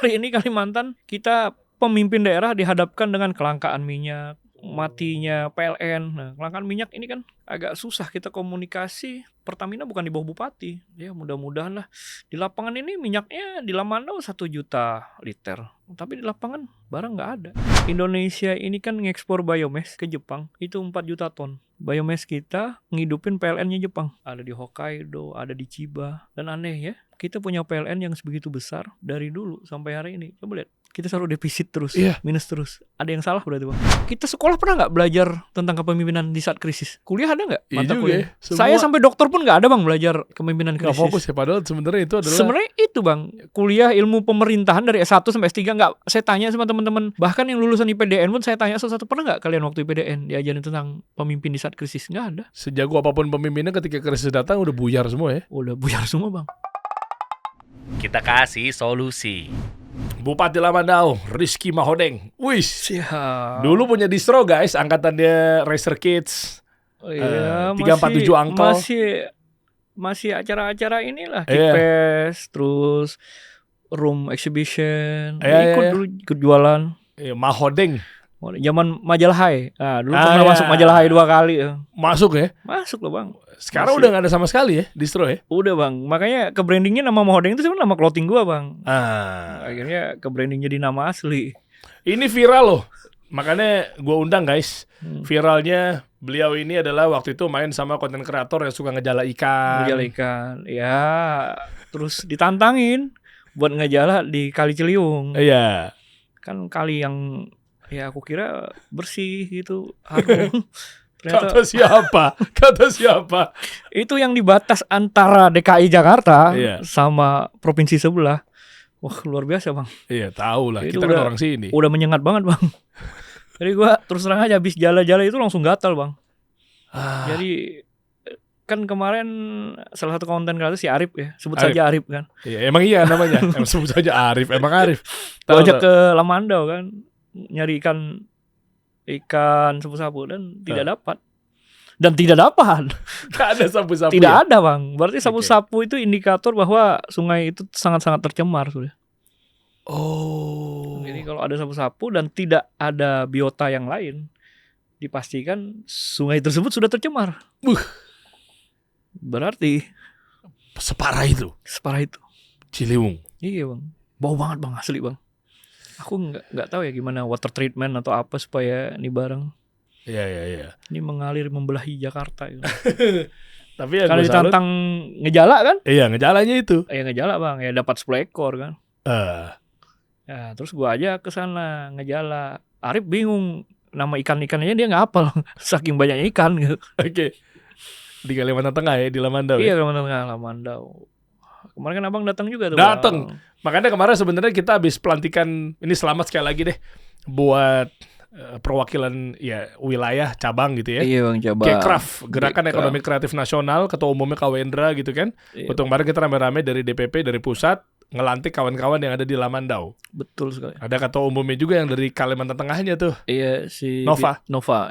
hari ini Kalimantan kita pemimpin daerah dihadapkan dengan kelangkaan minyak, matinya PLN. Nah, kelangkaan minyak ini kan agak susah kita komunikasi. Pertamina bukan di bawah bupati. Ya mudah-mudahan lah. Di lapangan ini minyaknya di Lamandau 1 juta liter. Tapi di lapangan barang nggak ada. Indonesia ini kan ngekspor biomes ke Jepang. Itu 4 juta ton. Biomes kita ngidupin PLN-nya Jepang. Ada di Hokkaido, ada di Chiba. Dan aneh ya, kita punya PLN yang sebegitu besar dari dulu sampai hari ini. Coba lihat. Kita selalu defisit terus, minus terus. Ada yang salah berarti Bang. Kita sekolah pernah nggak belajar tentang kepemimpinan di saat krisis? Kuliah ada nggak? Mata kuliah. Saya sampai dokter pun nggak ada Bang belajar kepemimpinan krisis. Nggak fokus ya, padahal sebenarnya itu adalah... Sebenarnya itu Bang, kuliah ilmu pemerintahan dari S1 sampai S3 nggak. Saya tanya sama teman-teman, bahkan yang lulusan IPDN pun saya tanya satu-satu, pernah nggak kalian waktu IPDN diajarin tentang pemimpin di saat krisis? Nggak ada. Sejago apapun pemimpinnya ketika krisis datang udah buyar semua ya? Udah buyar semua Bang. Kita kasih solusi. Bupati Lamandau, Rizky Mahodeng. Wih, siap. Dulu punya distro guys, angkatannya Racer Kids. Oh iya, 347 Angkol. Masih acara-acara inilah, Kipes, terus Room Exhibition. Ikut jualan. Mahodeng. Zaman Majalah Hai. Nah, dulu pernah masuk Majalah Hai 2 kali. Masuk ya? Masuk loh Bang. Sekarang udah gak ada sama sekali ya distro ya? Udah Bang. Makanya ke brandingnya nama Mahodeng itu sebenarnya nama clothing gua Bang. Akhirnya ke branding jadi nama asli. Ini viral loh. Makanya gua undang guys. Viralnya beliau ini adalah waktu itu main sama konten kreator yang suka ngejala ikan. Ngejala ikan. Ya, terus ditantangin buat ngejala di Kali Ciliwung. Iya. Kan kali yang ya aku kira bersih gitu, harum. Kata siapa? Itu yang di batas antara DKI Jakarta sama provinsi sebelah. Wah, luar biasa Bang. Iya, tahu lah. Itu kita kan orang sini. Udah menyengat banget Bang. Jadi gua terus terang aja habis jala-jala itu langsung gatal Bang. Jadi kan kemarin salah satu konten kreator si Arif ya, sebut saja Arif kan. Iya, emang iya namanya. Sebut saja Arif, emang Arif. Ajak ke Lamandau kan, nyari ikan sapu-sapu dan tidak dapat. Dan tidak dapat. Tidak ada sapu-sapu. Tidak ada Bang. Berarti sapu-sapu itu indikator bahwa sungai itu sangat-sangat tercemar sudah. Oh. Jadi kalau ada sapu-sapu dan tidak ada biota yang lain, dipastikan sungai tersebut sudah tercemar. Berarti separah itu. Ciliwung. Iya Bang. Bau banget Bang, asli Bang. Aku nggak tahu ya gimana water treatment atau apa supaya ini barang. Iya. Ini mengalir membelahi Jakarta gitu. Tapi ya karena ditantang ngejala kan? Iya, ngejalanya itu. Iya ngejala Bang, ya dapat 10 ekor kan. Ya, terus gua aja ke sana ngejala. Arif bingung nama ikan-ikannya dia nggak hafal saking banyaknya ikan gitu. Oke. Di Kalimantan Tengah ya, di Lamandau. Iya, Kalimantan Tengah, Lamandau. Kemarin kan Abang datang juga tuh. Datang. Makanya kemarin sebenarnya kita habis pelantikan, ini selamat sekali lagi deh buat perwakilan ya wilayah cabang gitu ya. Iya Bang, cabang. Gekraf, Gerakan Ekonomi Kreatif Nasional, ketua umumnya Kawendra gitu kan. Untuk kemarin kita rame-rame dari DPP, dari pusat, ngelantik kawan-kawan yang ada di Lamandau. Betul sekali. Ada ketua umumnya juga yang dari Kalimantan Tengahnya tuh. Iya, si Nova. Nova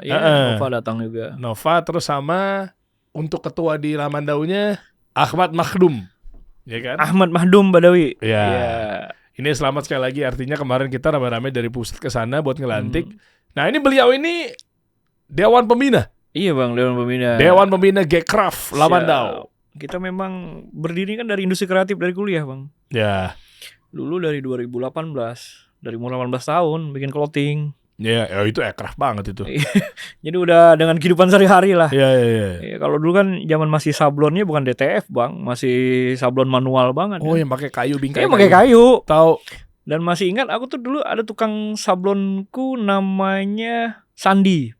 datang juga. Nova, terus sama untuk ketua di Lamandaunya Ahmad Makhdum. Ya kan? Ahmad Mahdum Badawi. Ya. Ini selamat sekali lagi, artinya kemarin kita rame-rame dari pusat ke sana buat ngelantik. Nah, ini beliau ini Dewan Pembina. Iya Bang, Dewan Pembina. Dewan Pembina Gekraf Lamandau. Kita memang berdiri kan dari industri kreatif dari kuliah Bang. Ya. Dulu dari 2018, dari umur 18 tahun bikin clothing. Ya, itu ekraf banget itu. Jadi udah dengan kehidupan sehari-hari lah. Iya. Ya, kalau dulu kan zaman masih sablonnya bukan DTF Bang, masih sablon manual banget. Oh, yang pakai kayu, bingkai. Pakai kayu. Tahu. Dan masih ingat aku tuh dulu ada tukang sablonku namanya Sandi.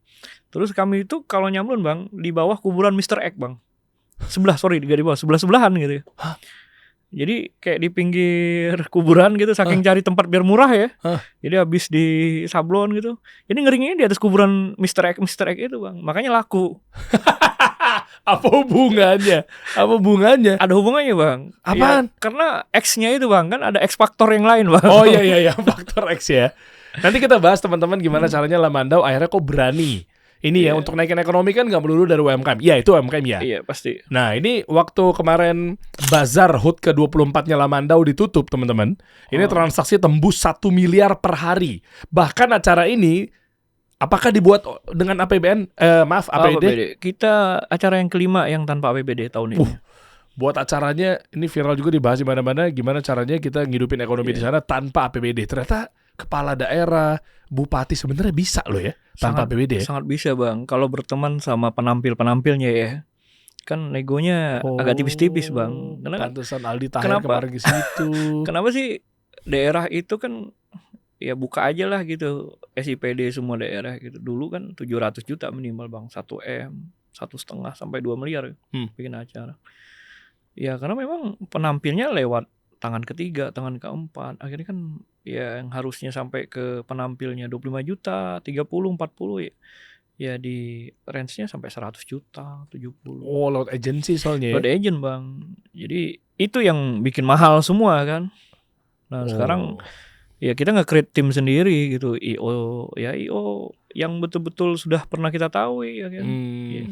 Terus kami itu kalau nyamlon Bang di bawah kuburan Mr. Egg Bang. Di bawah, sebelahan gitu. Hah? Jadi kayak di pinggir kuburan gitu, saking cari tempat biar murah ya. Jadi habis di sablon gitu. Jadi ngeringnya di atas kuburan Mr. Egg itu Bang. Makanya laku. Apa hubungannya? Ada hubungannya Bang. Apaan? Ya, karena X-nya itu Bang, kan ada X faktor yang lain Bang. Oh iya, faktor X ya. Nanti kita bahas teman-teman gimana caranya Lamandau akhirnya kok berani Ini ya Iya. untuk naikin ekonomi kan nggak melulu dari UMKM. Iya itu UMKM ya. Iya pasti. Nah ini waktu kemarin Bazar HUT ke-24-nya Lamandau ditutup teman-teman. Ini transaksi tembus 1 miliar per hari. Bahkan acara ini apakah dibuat dengan APBN? APD? Kita acara yang kelima yang tanpa APBD tahun ini. Buat acaranya ini viral juga dibahas di mana-mana. Gimana caranya kita ngidupin ekonomi di sana tanpa APBD. Ternyata kepala daerah, bupati sebenarnya bisa loh ya tanpa APBD ya. Sangat bisa bang. Kalau berteman sama penampilnya ya, kan negonya agak tipis-tipis bang. Karena Pantesan Aldi Taher kemarin ke situ. kenapa sih daerah itu kan ya buka aja lah gitu SIPD semua daerah gitu. Dulu kan 700 juta minimal bang, 1M, 1,5 sampai 2 miliar bikin acara. Ya karena memang penampilnya lewat tangan ketiga, tangan keempat. Akhirnya kan ya yang harusnya sampai ke penampilnya 25 juta, 30, 40 ya di range-nya sampai 100 juta, 70. Oh, lewat agensi soalnya. Lewat agent bang. Jadi itu yang bikin mahal semua kan. Nah sekarang ya kita nge-create tim sendiri gitu. IO yang betul-betul sudah pernah kita tahu ya kan. Ya.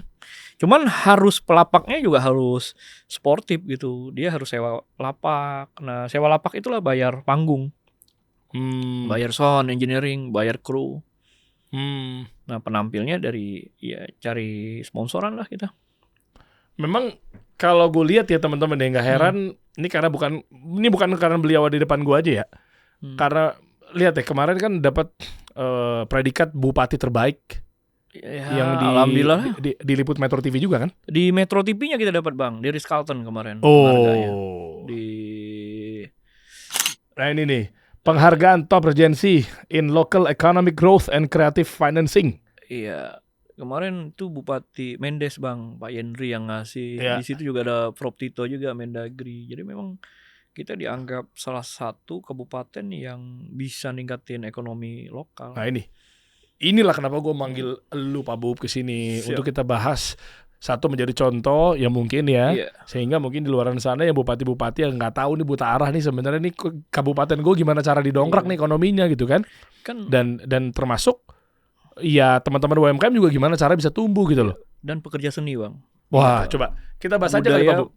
Cuman harus pelapaknya juga harus sportif gitu. Dia harus sewa lapak. Nah sewa lapak itulah bayar panggung, bayar sound engineering, bayar kru. Nah penampilnya dari ya cari sponsoran lah kita. Memang kalau gue lihat ya teman-teman ya nggak heran ini bukan karena beliau di depan gue aja ya. Karena lihat ya kemarin kan dapat predikat bupati terbaik. Ya, yang alhamdulillah diliput Metro TV juga kan? Di Metro TV-nya kita dapat bang, di Ritz-Carlton kemarin. Nah ini nih penghargaan top agency in local economic growth and creative financing. Iya, kemarin tuh Bupati Mendes bang, Pak Yendri yang ngasih. Iya. Di situ juga ada Prof Tito juga Mendagri. Jadi memang kita dianggap salah satu kabupaten yang bisa ningkatin ekonomi lokal. Nah inilah kenapa gue manggil lu Pak Bob kesini untuk kita bahas. Satu menjadi contoh yang mungkin ya, sehingga mungkin di luar sana yang bupati-bupati yang nggak tahu nih buta arah nih sebenarnya nih kabupaten gue gimana cara didongkrak nih ekonominya gitu kan. Dan termasuk ya teman-teman UMKM juga gimana cara bisa tumbuh gitu loh. Dan pekerja seni bang. Wah coba kita bahas aja kali Pak Bob.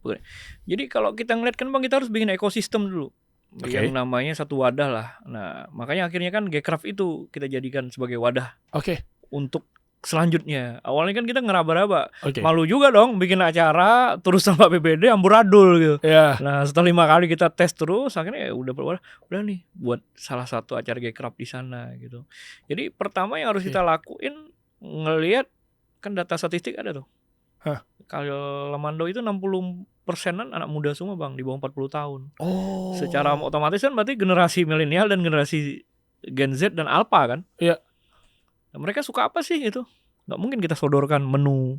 Jadi kalau kita ngeliat kan bang, kita harus bikin ekosistem dulu. Yang namanya satu wadah lah. Nah makanya akhirnya kan Gcraft itu kita jadikan sebagai wadah. Untuk selanjutnya. Awalnya kan kita ngeraba-raba. Malu juga dong bikin acara terus sama PBD amburadul gitu. Nah setelah 5 kali kita tes terus akhirnya ya udah nih buat salah satu acara Gcraft di sana gitu. Jadi pertama yang harus kita lakuin ngelihat kan data statistik ada tuh. Kalau Lamandau itu 60%-an anak muda semua bang, di bawah 40 tahun. Secara otomatis kan berarti generasi milenial dan generasi Gen Z dan Alpha kan. Nah, mereka suka apa sih itu? Nggak mungkin kita sodorkan menu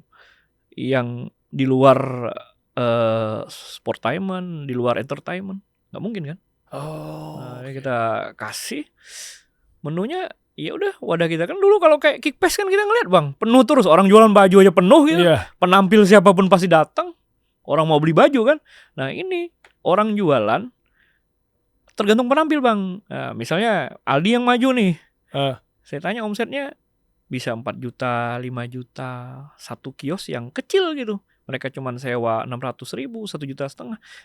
yang di luar sportainment, di luar entertainment. Nggak mungkin kan? Nah, kita kasih menunya. Ya udah wadah kita kan dulu kalau kayak Kickfest kan kita ngeliat bang penuh terus, orang jualan baju aja penuh gitu. Penampil siapapun pasti datang, orang mau beli baju kan. Nah ini orang jualan tergantung penampil bang. Nah, misalnya Aldi yang maju nih, saya tanya omsetnya bisa 4 juta, 5 juta, satu kios yang kecil gitu. Mereka cuma sewa 600.000, 1,5 juta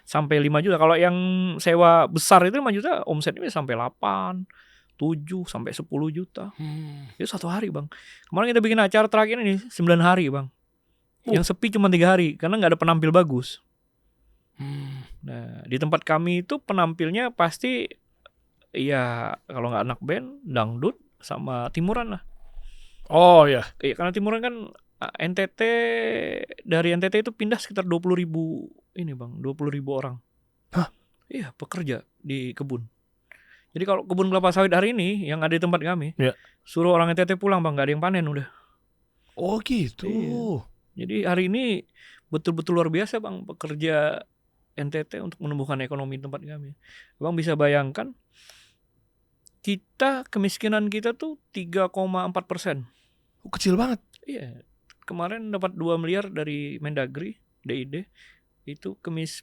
sampai 5 juta. Kalau yang sewa besar itu 5 juta, omsetnya bisa sampai 8, 7 sampai 10 juta. Itu satu hari bang. Kemarin kita bikin acara terakhir ini 9 hari bang. Yang sepi cuma 3 hari karena nggak ada penampil bagus. Nah di tempat kami itu penampilnya pasti ya kalau nggak anak band, dangdut sama timuran lah. Karena timuran kan NTT, dari NTT itu pindah sekitar 20.000 ini bang, 20.000 orang. Iya pekerja di kebun. Jadi kalau kebun kelapa sawit hari ini yang ada di tempat kami, suruh orang NTT pulang bang, nggak ada yang panen udah. Gitu. Jadi hari ini betul-betul luar biasa bang pekerja NTT untuk menumbuhkan ekonomi di tempat kami. Bang bisa bayangkan kemiskinan kita tuh 3,4%. Kecil banget. Iya. Kemarin dapat 2 miliar dari Mendagri, DID. Itu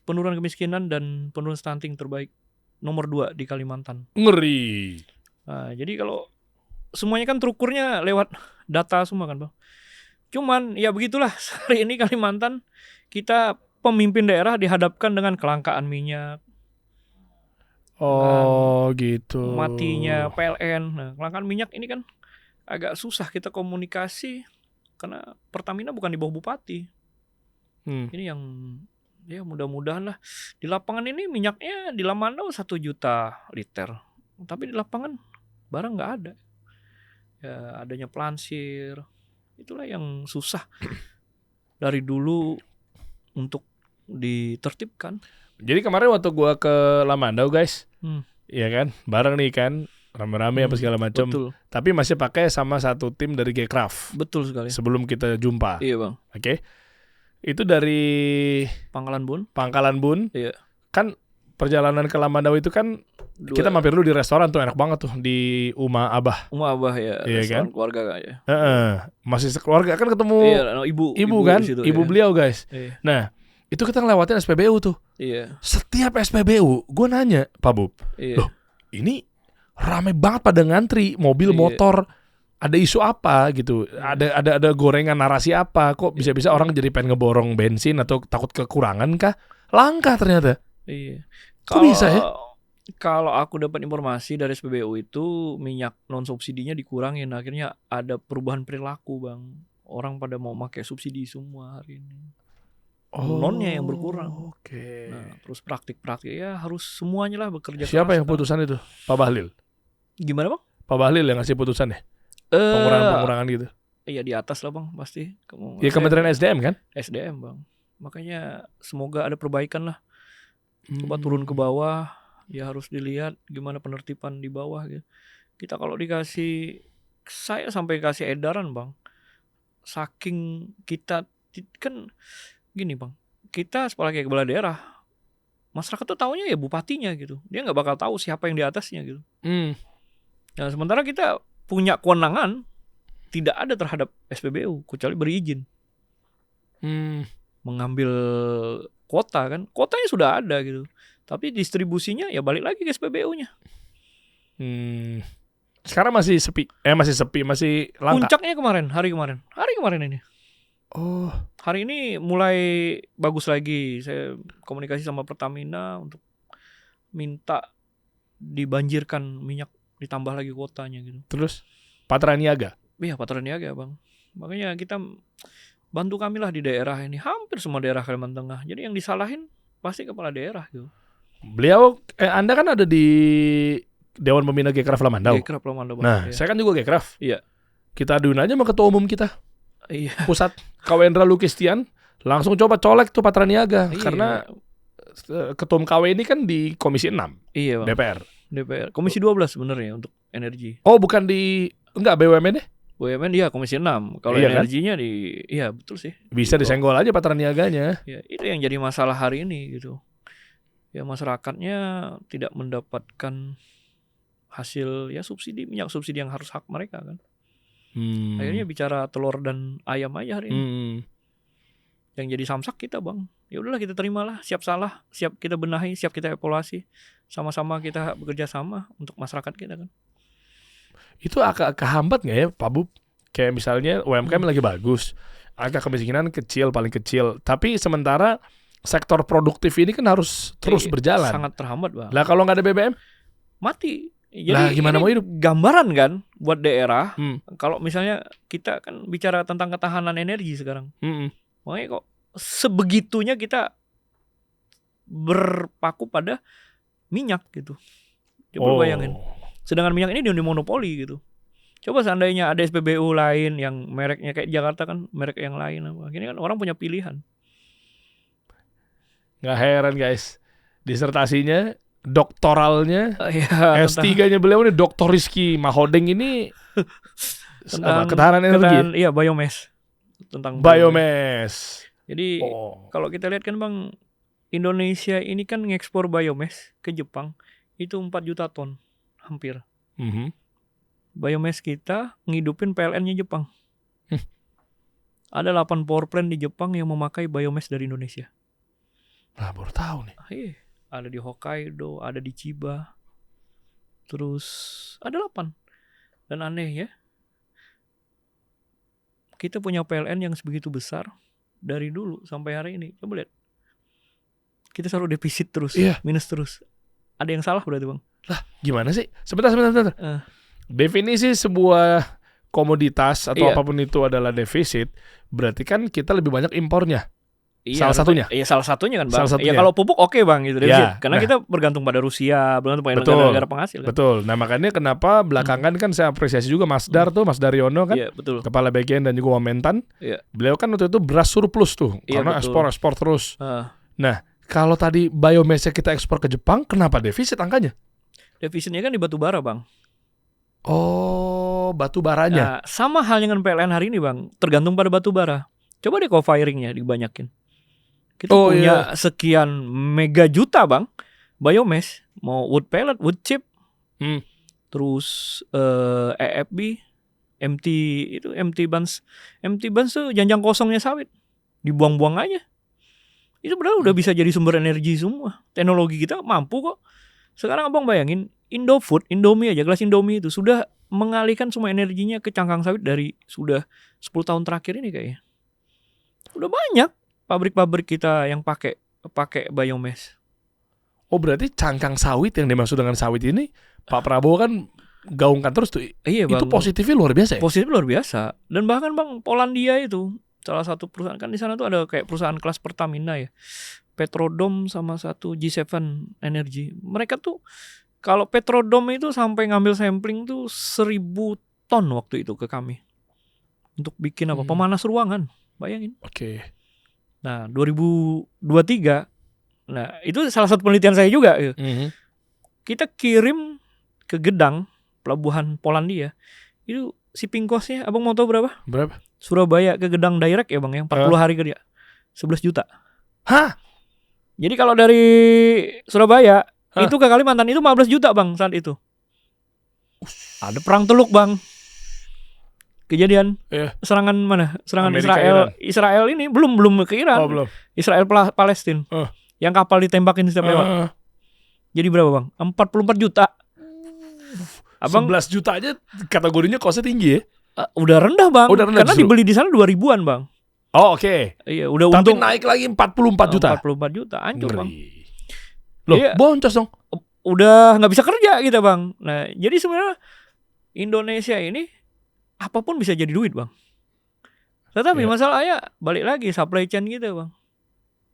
penurunan kemiskinan dan penurunan stunting terbaik. Nomor 2 di Kalimantan. Ngeri. Nah, jadi kalau semuanya kan terukurnya lewat data semua kan bang. Cuman ya begitulah, hari ini Kalimantan kita pemimpin daerah dihadapkan dengan kelangkaan minyak, Oh gitu. matinya PLN. Nah, kelangkaan minyak ini kan agak susah kita komunikasi karena Pertamina bukan di bawah bupati. Ini yang ya mudah-mudahan lah. Di lapangan ini minyaknya di Lamandau 1 juta liter. Tapi di lapangan barang nggak ada. Ya adanya plansir. Itulah yang susah dari dulu untuk ditertibkan. Jadi kemarin waktu gua ke Lamandau guys, ya kan, bareng nih kan, rame-rame apa segala macam. Tapi masih pakai sama satu tim dari Gcraft. Betul sekali. Sebelum kita jumpa. Iya bang. Oke. Itu dari Pangkalan Bun. Iya. Kan perjalanan ke Lamandau itu kan kita mampir dulu di restoran tuh, enak banget tuh di Uma Abah. Ya, iya restoran kan? Keluarga ya. Masih sekeluarga kan ketemu. Iya, ibu kan, situ, ibu ya. beliau guys. Iya. Nah, itu kita ngelewatin SPBU tuh. Iya. Setiap SPBU, gue nanya, Pak Bub, loh ini rame banget pada ngantri, mobil, motor, ada isu apa gitu, ada gorengan narasi apa, kok bisa-bisa orang jadi pengen ngeborong bensin atau takut kekurangan kah? Langka ternyata. Iya. Kok bisa ya? Kalau aku dapat informasi dari SPBU itu minyak non subsidinya dikurangin, akhirnya ada perubahan perilaku bang. Orang pada mau pakai subsidi semua hari ini. Nonnya yang berkurang. Oke. Nah, terus praktik-praktik ya harus semuanya lah bekerja. Siapa keras, yang putusan itu? Pak Bahlil. Gimana bang? Pak Bahlil yang ngasih putusan ya? Pengurangan gitu. Iya di atas lah bang pasti. Ya Kementerian SDM kan? SDM bang. Makanya semoga ada perbaikan lah. Coba turun ke bawah, ya harus dilihat gimana penertiban di bawah gitu. Kita kalau saya sampai kasih edaran bang, saking kita kan gini bang, kita sebagai kepala daerah, masyarakat tuh taunya ya bupatinya gitu, dia nggak bakal tahu siapa yang di atasnya gitu. Nah sementara kita punya kewenangan tidak ada terhadap SPBU kecuali berizin, mengambil kuota kan, kuotanya sudah ada gitu, tapi distribusinya ya balik lagi ke SPBU-nya. Sekarang masih sepi, masih langka. Puncaknya hari kemarin ini. Oh, hari ini mulai bagus lagi. Saya komunikasi sama Pertamina untuk minta dibanjirkan minyak, ditambah lagi kuotanya gitu. Terus Patra Niaga? Iya Patra Niaga bang. Makanya kita bantu kami lah di daerah ini, hampir semua daerah Kalimantan Tengah. Jadi yang disalahin pasti kepala daerah gitu. Beliau, Anda kan ada di Dewan Pembina Gcraft Lamandau. Nah, saya kan juga Gcraft. Iya. Kita aduin aja sama ketua umum kita. Iya. Pusat Kawendra Lukistian, langsung coba colek tuh Patra Niaga. Iya. Karena ketua umum KW ini kan di Komisi 6. Iya bang. DPR. Komisi 12 sebenarnya untuk energi. Oh bukan enggak BUMN deh? BUMN dia Komisi 6. Kalau iya, energinya kan? Iya betul sih. Bisa disenggol aja Patra Niaganya. Ya, itu yang jadi masalah hari ini gitu. Ya masyarakatnya tidak mendapatkan hasil ya subsidi, minyak subsidi yang harus hak mereka kan. Akhirnya bicara telur dan ayam aja hari ini. Yang jadi samsak kita bang. Ya udahlah kita terimalah, siap salah, siap kita benahi, siap kita evaluasi. Sama-sama kita bekerja sama untuk masyarakat kita kan. Itu agak kehambat nggak ya Pak Bub? Kayak misalnya UMKM lagi bagus, angka kemiskinan kecil, paling kecil. Tapi sementara sektor produktif ini kan harus terus berjalan. Sangat terhambat bang. Lah kalau nggak ada BBM? Mati. Jadi lah gimana mau hidup? Gambaran kan buat daerah. Kalau misalnya kita kan bicara tentang ketahanan energi sekarang. Makanya kok sebegitunya kita berpaku pada minyak gitu. Coba bayangin. Sedangkan minyak ini dimonopoli gitu. Coba seandainya ada SPBU lain yang mereknya kayak Jakarta kan merek yang lain. Akhirnya kan orang punya pilihan. Nggak heran guys. Disertasinya, doktoralnya, S3-nya beliau ini Dr. Rizky Mahodeng ini tentang ketahanan energi. Iya, biomass. Tentang biomass. Jadi kalau kita lihat kan bang, Indonesia ini kan ngekspor biomass ke Jepang itu 4 juta ton hampir. Biomass kita ngidupin PLN-nya Jepang. Ada 8 power plant di Jepang yang memakai biomass dari Indonesia. Nah, baru tahu nih. Ada di Hokkaido, ada di Chiba. Terus ada 8. Dan aneh ya. kita punya PLN yang sebegitu besar dari dulu sampai hari ini. Coba lihat. Kita selalu defisit terus, minus terus. Ada yang salah berarti Bang? Lah, gimana sih? Sebentar. Definisi sebuah komoditas atau apapun itu adalah defisit, berarti kan kita lebih banyak impornya. Iya, salah satunya. Iya, salah satunya kan Bang. Salah satunya. Ya kalau pupuk oke Bang gitu defisit. Karena nah, kita bergantung pada Rusia, bergantung pada negara-negara penghasil kan. Betul. Nah, makanya kenapa belakangan kan saya apresiasi juga Mas Dar tuh, Mas Daryono kan. Iya, betul. Kepala bagian dan juga Wamentan. Iya. Beliau kan waktu itu beras surplus tuh, karena ekspor terus. Nah, kalau tadi biomass kita ekspor ke Jepang, kenapa defisit angkanya? Defisitnya kan di batu bara Bang. Oh, batu baranya. Nah, sama hal dengan PLN hari ini Bang, tergantung pada batu bara. Coba deh co-firingnya dibanyakin. Kita punya sekian mega juta Bang biomass, mau wood pellet, wood chip, terus EFB, empty buns tuh janjang kosongnya sawit, dibuang-buang aja. Itu benar udah bisa jadi sumber energi semua. Teknologi kita mampu kok. Sekarang Abang bayangin Indomie aja, gelas Indomie itu sudah mengalihkan semua energinya ke cangkang sawit dari sudah 10 tahun terakhir ini kayaknya. Udah banyak pabrik-pabrik kita yang pakai biomass. Oh, berarti cangkang sawit yang dimaksud dengan sawit ini Pak Prabowo kan gaungkan terus tuh. Iya, itu Bang. Positifnya luar biasa ya? Positif luar biasa. Dan bahkan Bang, Polandia itu salah satu perusahaan, kan di sana tuh ada kayak perusahaan kelas Pertamina ya. Petrodom sama satu G7 Energy. Mereka tuh kalau Petrodom itu sampai ngambil sampling tuh 1.000 ton waktu itu ke kami. Untuk bikin apa? Pemanas ruangan. Bayangin. Oke. Nah, 2023, nah itu salah satu penelitian saya juga. Kita kirim ke Gedang, pelabuhan Polandia, itu shipping cost-nya, Abang mau tahu berapa? Berapa? Surabaya ke Gedang direct ya Bang, yang 40 hari kerja, 11 juta. Hah? Jadi kalau dari Surabaya, itu ke Kalimantan, itu 15 juta Bang saat itu. Ada perang Teluk Bang. Kejadian serangan mana? Serangan Amerika, Israel ini belum ke Iran. Oh, belum. Israel Palestina. Yang kapal ditembakin setiap lewat. Jadi berapa Bang? 44 juta. Abang 11 juta aja kategorinya kosnya tinggi ya? Udah rendah Bang. Karena justru dibeli di sana 2.000-an Bang. Oh, oke. Iya, udah tapi untung naik lagi 44 juta. 44 juta, hancur Bang. Loh, boncos dong. Udah nggak bisa kerja kita Bang. Nah, jadi sebenarnya Indonesia ini apapun bisa jadi duit Bang. Tetapi masalahnya balik lagi supply chain gitu Bang.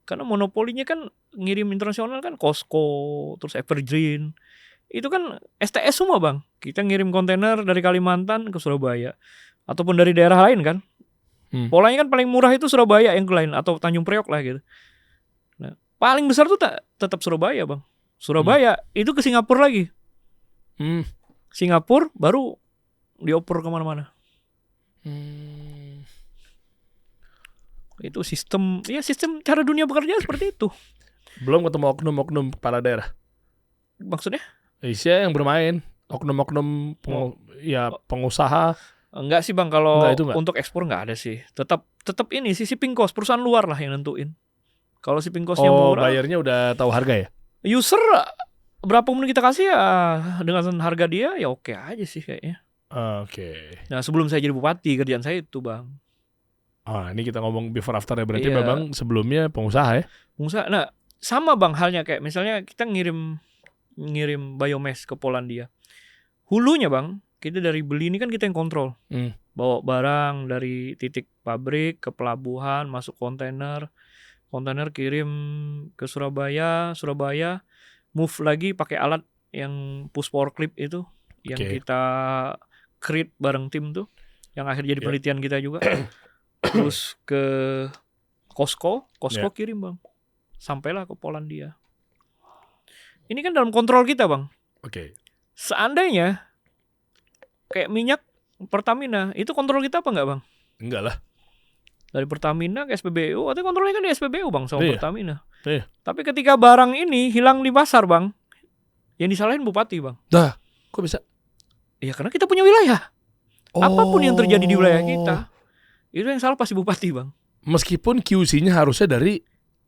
Karena monopolinya kan ngirim internasional kan Costco, terus Evergreen. Itu kan STS semua Bang. Kita ngirim kontainer dari Kalimantan ke Surabaya. Ataupun dari daerah lain kan. Polanya kan paling murah itu Surabaya yang lain. Atau Tanjung Priok lah gitu. Nah, paling besar tuh tetap Surabaya Bang. Surabaya itu ke Singapura lagi. Singapura baru dioper kemana-mana. Itu sistem cara dunia bekerja seperti itu. Belum ketemu oknum-oknum kepala daerah. Maksudnya? Asia yang bermain, oknum-oknum pengusaha. Enggak sih Bang, kalau untuk ekspor enggak ada sih. Tetap ini sih shipping cost, perusahaan luar lah yang nentuin. Kalau shipping cost-nya murah. Bayarnya udah tahu harga ya? User berapa pun kita kasih ya dengan harga dia ya oke aja sih kayaknya. Oke. Nah, sebelum saya jadi bupati kerjaan saya itu Bang. Ini kita ngomong before after ya, berarti memang sebelumnya pengusaha ya? Pengusaha. Nah, sama Bang halnya kayak misalnya kita ngirim biomass ke Polandia. Hulunya Bang, kita dari beli ini kan kita yang kontrol. Bawa barang dari titik pabrik ke pelabuhan, masuk kontainer kirim ke Surabaya, move lagi pakai alat yang push power clip itu, yang kita create bareng tim tuh, yang akhirnya jadi penelitian kita juga. Terus ke Costco kirim Bang, sampailah ke Polandia. Ini kan dalam kontrol kita Bang. Seandainya kayak minyak Pertamina, itu kontrol kita apa enggak Bang? Enggak lah. Dari Pertamina ke SPBU, atau kontrolnya kan di SPBU Bang sama Pertamina. Tapi ketika barang ini hilang di pasar Bang, yang disalahin bupati Bang. Dah, kok bisa? Ya karena kita punya wilayah. Apapun yang terjadi di wilayah kita, itu yang salah pasti bupati Bang. Meskipun QC-nya harusnya dari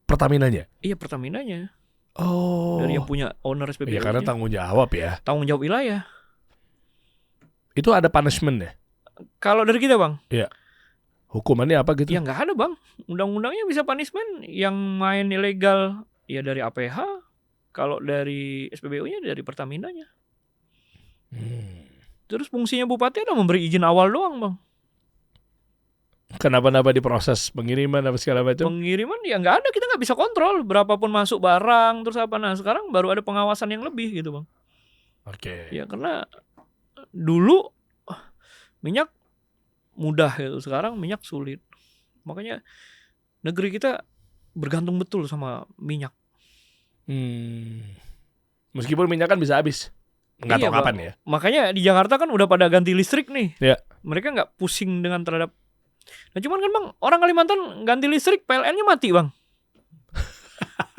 Pertaminanya? Iya, Pertaminanya. Dari yang punya owner SPBU. Ya karena tanggung jawab ya. Tanggung jawab wilayah. Itu ada punishment ya? Kalau dari kita Bang? Iya. Hukumannya apa gitu? Ya nggak ada bang. Undang-undangnya bisa punishment. Yang main ilegal ya dari APH. Kalau dari SPBU-nya dari Pertamina-nya. Terus fungsinya bupati adalah memberi izin awal doang bang. Kenapa-napa diproses pengiriman apa segala macam? Pengiriman ya nggak ada, kita nggak bisa kontrol berapapun masuk barang terus apa. Nah sekarang baru ada pengawasan yang lebih gitu bang. Oke. Ya karena dulu minyak mudah gitu, sekarang minyak sulit. Makanya negeri kita bergantung betul sama minyak. Meskipun minyak kan bisa habis, nggak tahu kapan ya. Makanya di Jakarta kan udah pada ganti listrik nih. Ya. Mereka nggak pusing dengan terhadap. Nah cuman kan bang, orang Kalimantan ganti listrik PLN-nya mati bang.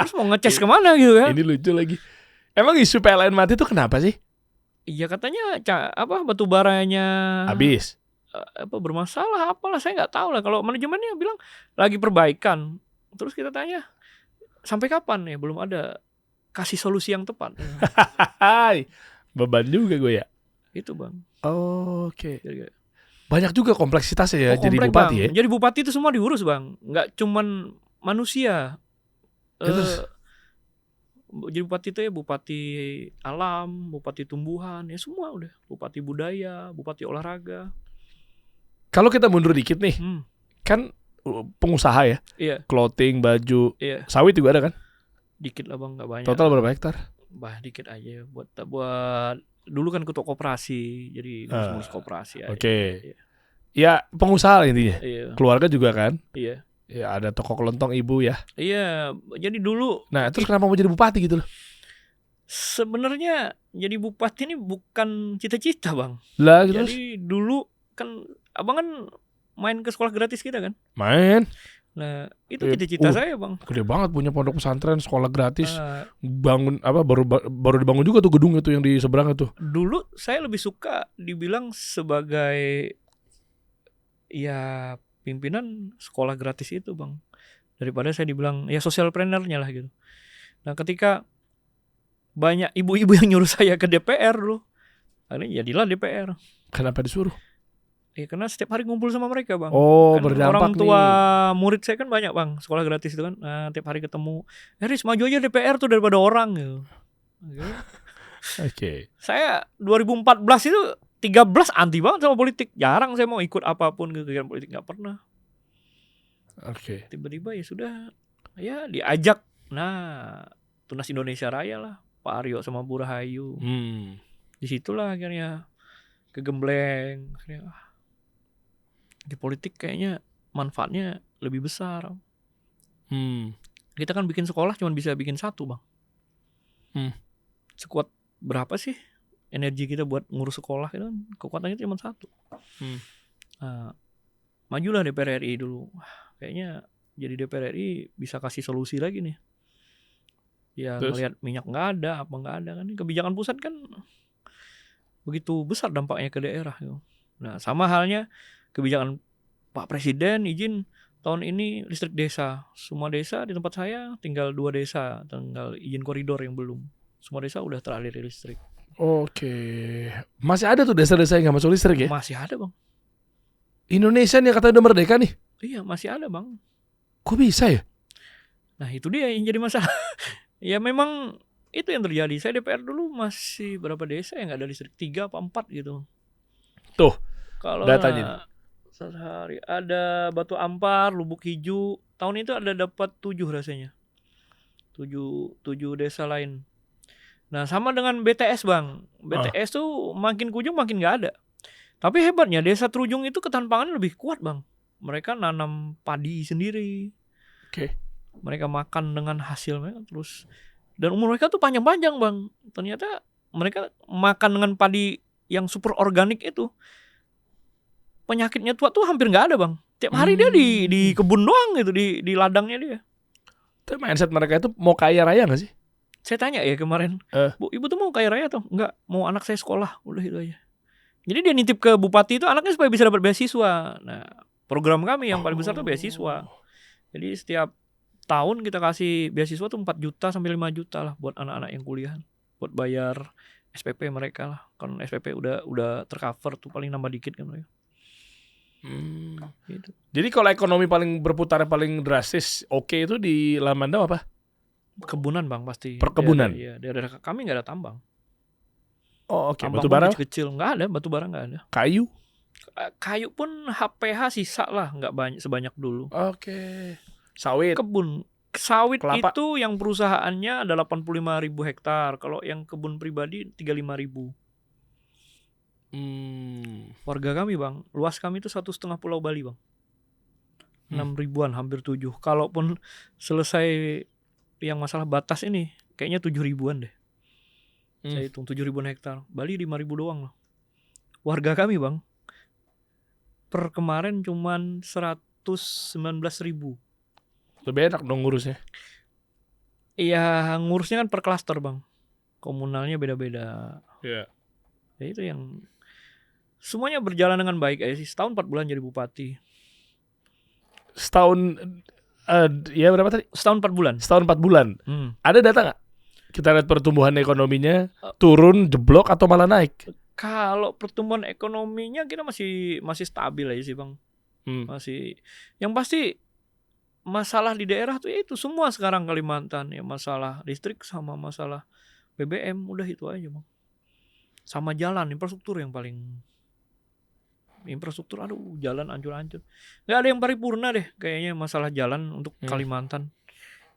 Terus mau ngecas kemana gitu kan? Ini lucu lagi. Emang isu PLN mati itu kenapa sih? Iya katanya batu baranya Habis. Bermasalah apalah, saya nggak tahu lah. Kalau manajemennya bilang lagi perbaikan. Terus kita tanya sampai kapan ya, belum ada kasih solusi yang tepat. Hai, beban juga gue ya. Itu bang. Oke. Banyak juga kompleksitasnya ya jadi komplek, bupati bang. ya. Jadi bupati itu semua diurus bang, nggak cuman manusia. Jadi bupati itu ya bupati alam, bupati tumbuhan, ya semua udah. Bupati budaya, bupati olahraga. Kalau kita mundur dikit nih, kan pengusaha ya. Iya. Clothing, baju, Iya. sawit juga ada kan? Dikit lah bang, nggak banyak. Total berapa hektar? Dikit aja buat dulu kan ketua koperasi, jadi ngurus koperasi aja. Oke. Ya pengusaha intinya. Iya. Keluarga juga kan? Iya. Ya ada toko kelontong ibu ya. Iya, jadi dulu. Nah terus kenapa mau jadi bupati gitu loh? Sebenarnya jadi bupati ini bukan cita-cita bang. Lah terus? Jadi dulu kan abang kan main ke sekolah gratis kita kan? Main. Nah itu cita-cita saya bang. Gede banget punya pondok pesantren, sekolah gratis. Bangun baru dibangun juga tuh gedung itu yang di seberang itu. Dulu saya lebih suka dibilang sebagai ya pimpinan sekolah gratis itu bang, daripada saya dibilang ya socialpreneur-nya lah gitu. Nah ketika banyak ibu-ibu yang nyuruh saya ke DPR loh, akhirnya jadilah DPR. Kenapa disuruh? Ya karena setiap hari ngumpul sama mereka bang. Oh kan berdampak orang tua nih. murid saya kan banyak bang, sekolah gratis itu kan. Nah, tiap hari ketemu, Riz maju aja DPR tuh daripada orang gitu. Oke. Saya 2014 itu 13 anti banget sama politik. Jarang saya mau ikut apapun kegiatan politik, nggak pernah. Oke. Tiba-tiba ya sudah, ya diajak. Nah, Tunas Indonesia Raya lah, Pak Aryo sama Bu Rahayu. Disitulah akhirnya kegembleng. Akhirnya di politik kayaknya manfaatnya lebih besar. Kita kan bikin sekolah cuma bisa bikin satu bang. Sekuat berapa sih energi kita buat ngurus sekolah itu kan kekuatannya cuma satu. Nah, majulah DPR RI dulu. Kayaknya jadi DPR RI bisa kasih solusi lagi nih. Ya ngelihat minyak nggak ada, apa nggak ada kan. Kebijakan pusat kan begitu besar dampaknya ke daerah. Nah sama halnya kebijakan Pak Presiden izin tahun ini listrik desa. Semua desa di tempat saya tinggal 2 desa, tinggal izin koridor yang belum. Semua desa udah teraliri listrik. Oke. Masih ada tuh desa-desa yang gak masuk listrik ya? Masih ada bang. Indonesia nih katanya udah merdeka nih. Iya masih ada bang. Kok bisa ya? Nah itu dia yang jadi masalah. Ya memang itu yang terjadi. Saya DPR dulu masih berapa desa yang gak ada listrik, 3 apa 4 gitu. Tuh kalau datanya. Sehari ada Batu Ampar, Lubuk Hijau. Tahun itu ada dapat 7 rasanya. 7 desa lain. Nah sama dengan BTS bang. BTS tuh makin ke ujung makin gak ada. Tapi hebatnya desa Trujung itu ketahanan pangannya lebih kuat bang. Mereka nanam padi sendiri. Oke. Mereka makan dengan hasil mereka terus. Dan umur mereka tuh panjang-panjang bang. Ternyata mereka makan dengan padi yang super organik itu. Penyakitnya tua tuh hampir gak ada bang. Tiap hari dia di kebun doang gitu. Di ladangnya dia. Tapi mindset mereka itu mau kaya raya gak sih? Saya tanya ya kemarin, Bu, ibu tuh mau kaya raya atau enggak? Mau anak saya sekolah, udah itu aja. Jadi dia nitip ke bupati itu anaknya supaya bisa dapat beasiswa. Nah, program kami yang paling besar tuh beasiswa. Jadi setiap tahun kita kasih beasiswa tuh 4 juta sampai 5 juta lah buat anak-anak yang kuliah, buat bayar SPP mereka lah. Kan SPP udah tercover tuh, paling nambah dikit kan mereka. Gitu. Jadi kalau ekonomi paling berputar paling drastis itu di Lamandau apa? Kebunan bang pasti. Perkebunan. Daerah kami nggak ada tambang. Oh oke. Tambang Batu bara, kecil nggak ada, batu bara nggak ada. kayu. Kayu pun HPH sisa lah, nggak banyak sebanyak dulu. Oke. Sawit. Kebun sawit Kelapa. itu yang perusahaannya ada 85.000 hektar. Kalau yang kebun pribadi 35.000. Warga kami bang, luas kami itu 1,5 Pulau Bali bang. 6 ribuan, hampir 7. Kalaupun selesai yang masalah batas ini, kayaknya 7 ribuan deh. Saya hitung 7 ribuan hektar. Bali 5.000 doang loh. Warga kami bang, per kemarin cuman 119.000. Lebih enak dong ngurusnya. Iya, ngurusnya kan per klaster bang. Komunalnya beda-beda. Iya. Ya itu yang semuanya berjalan dengan baik aja sih. Setahun 4 bulan jadi bupati. Setahun ya berapa tadi? Setahun 4 bulan. Setahun 4 bulan. Ada data nggak? Kita lihat pertumbuhan ekonominya turun, jeblok atau malah naik? Kalau pertumbuhan ekonominya kita masih stabil aja sih bang. Masih. Yang pasti masalah di daerah tuh ya itu semua sekarang Kalimantan ya, masalah listrik sama masalah BBM, udah itu aja bang. Sama jalan, infrastruktur yang paling. Infrastruktur, aduh jalan hancur-hancur. Gak ada yang paripurna deh kayaknya masalah jalan untuk Kalimantan.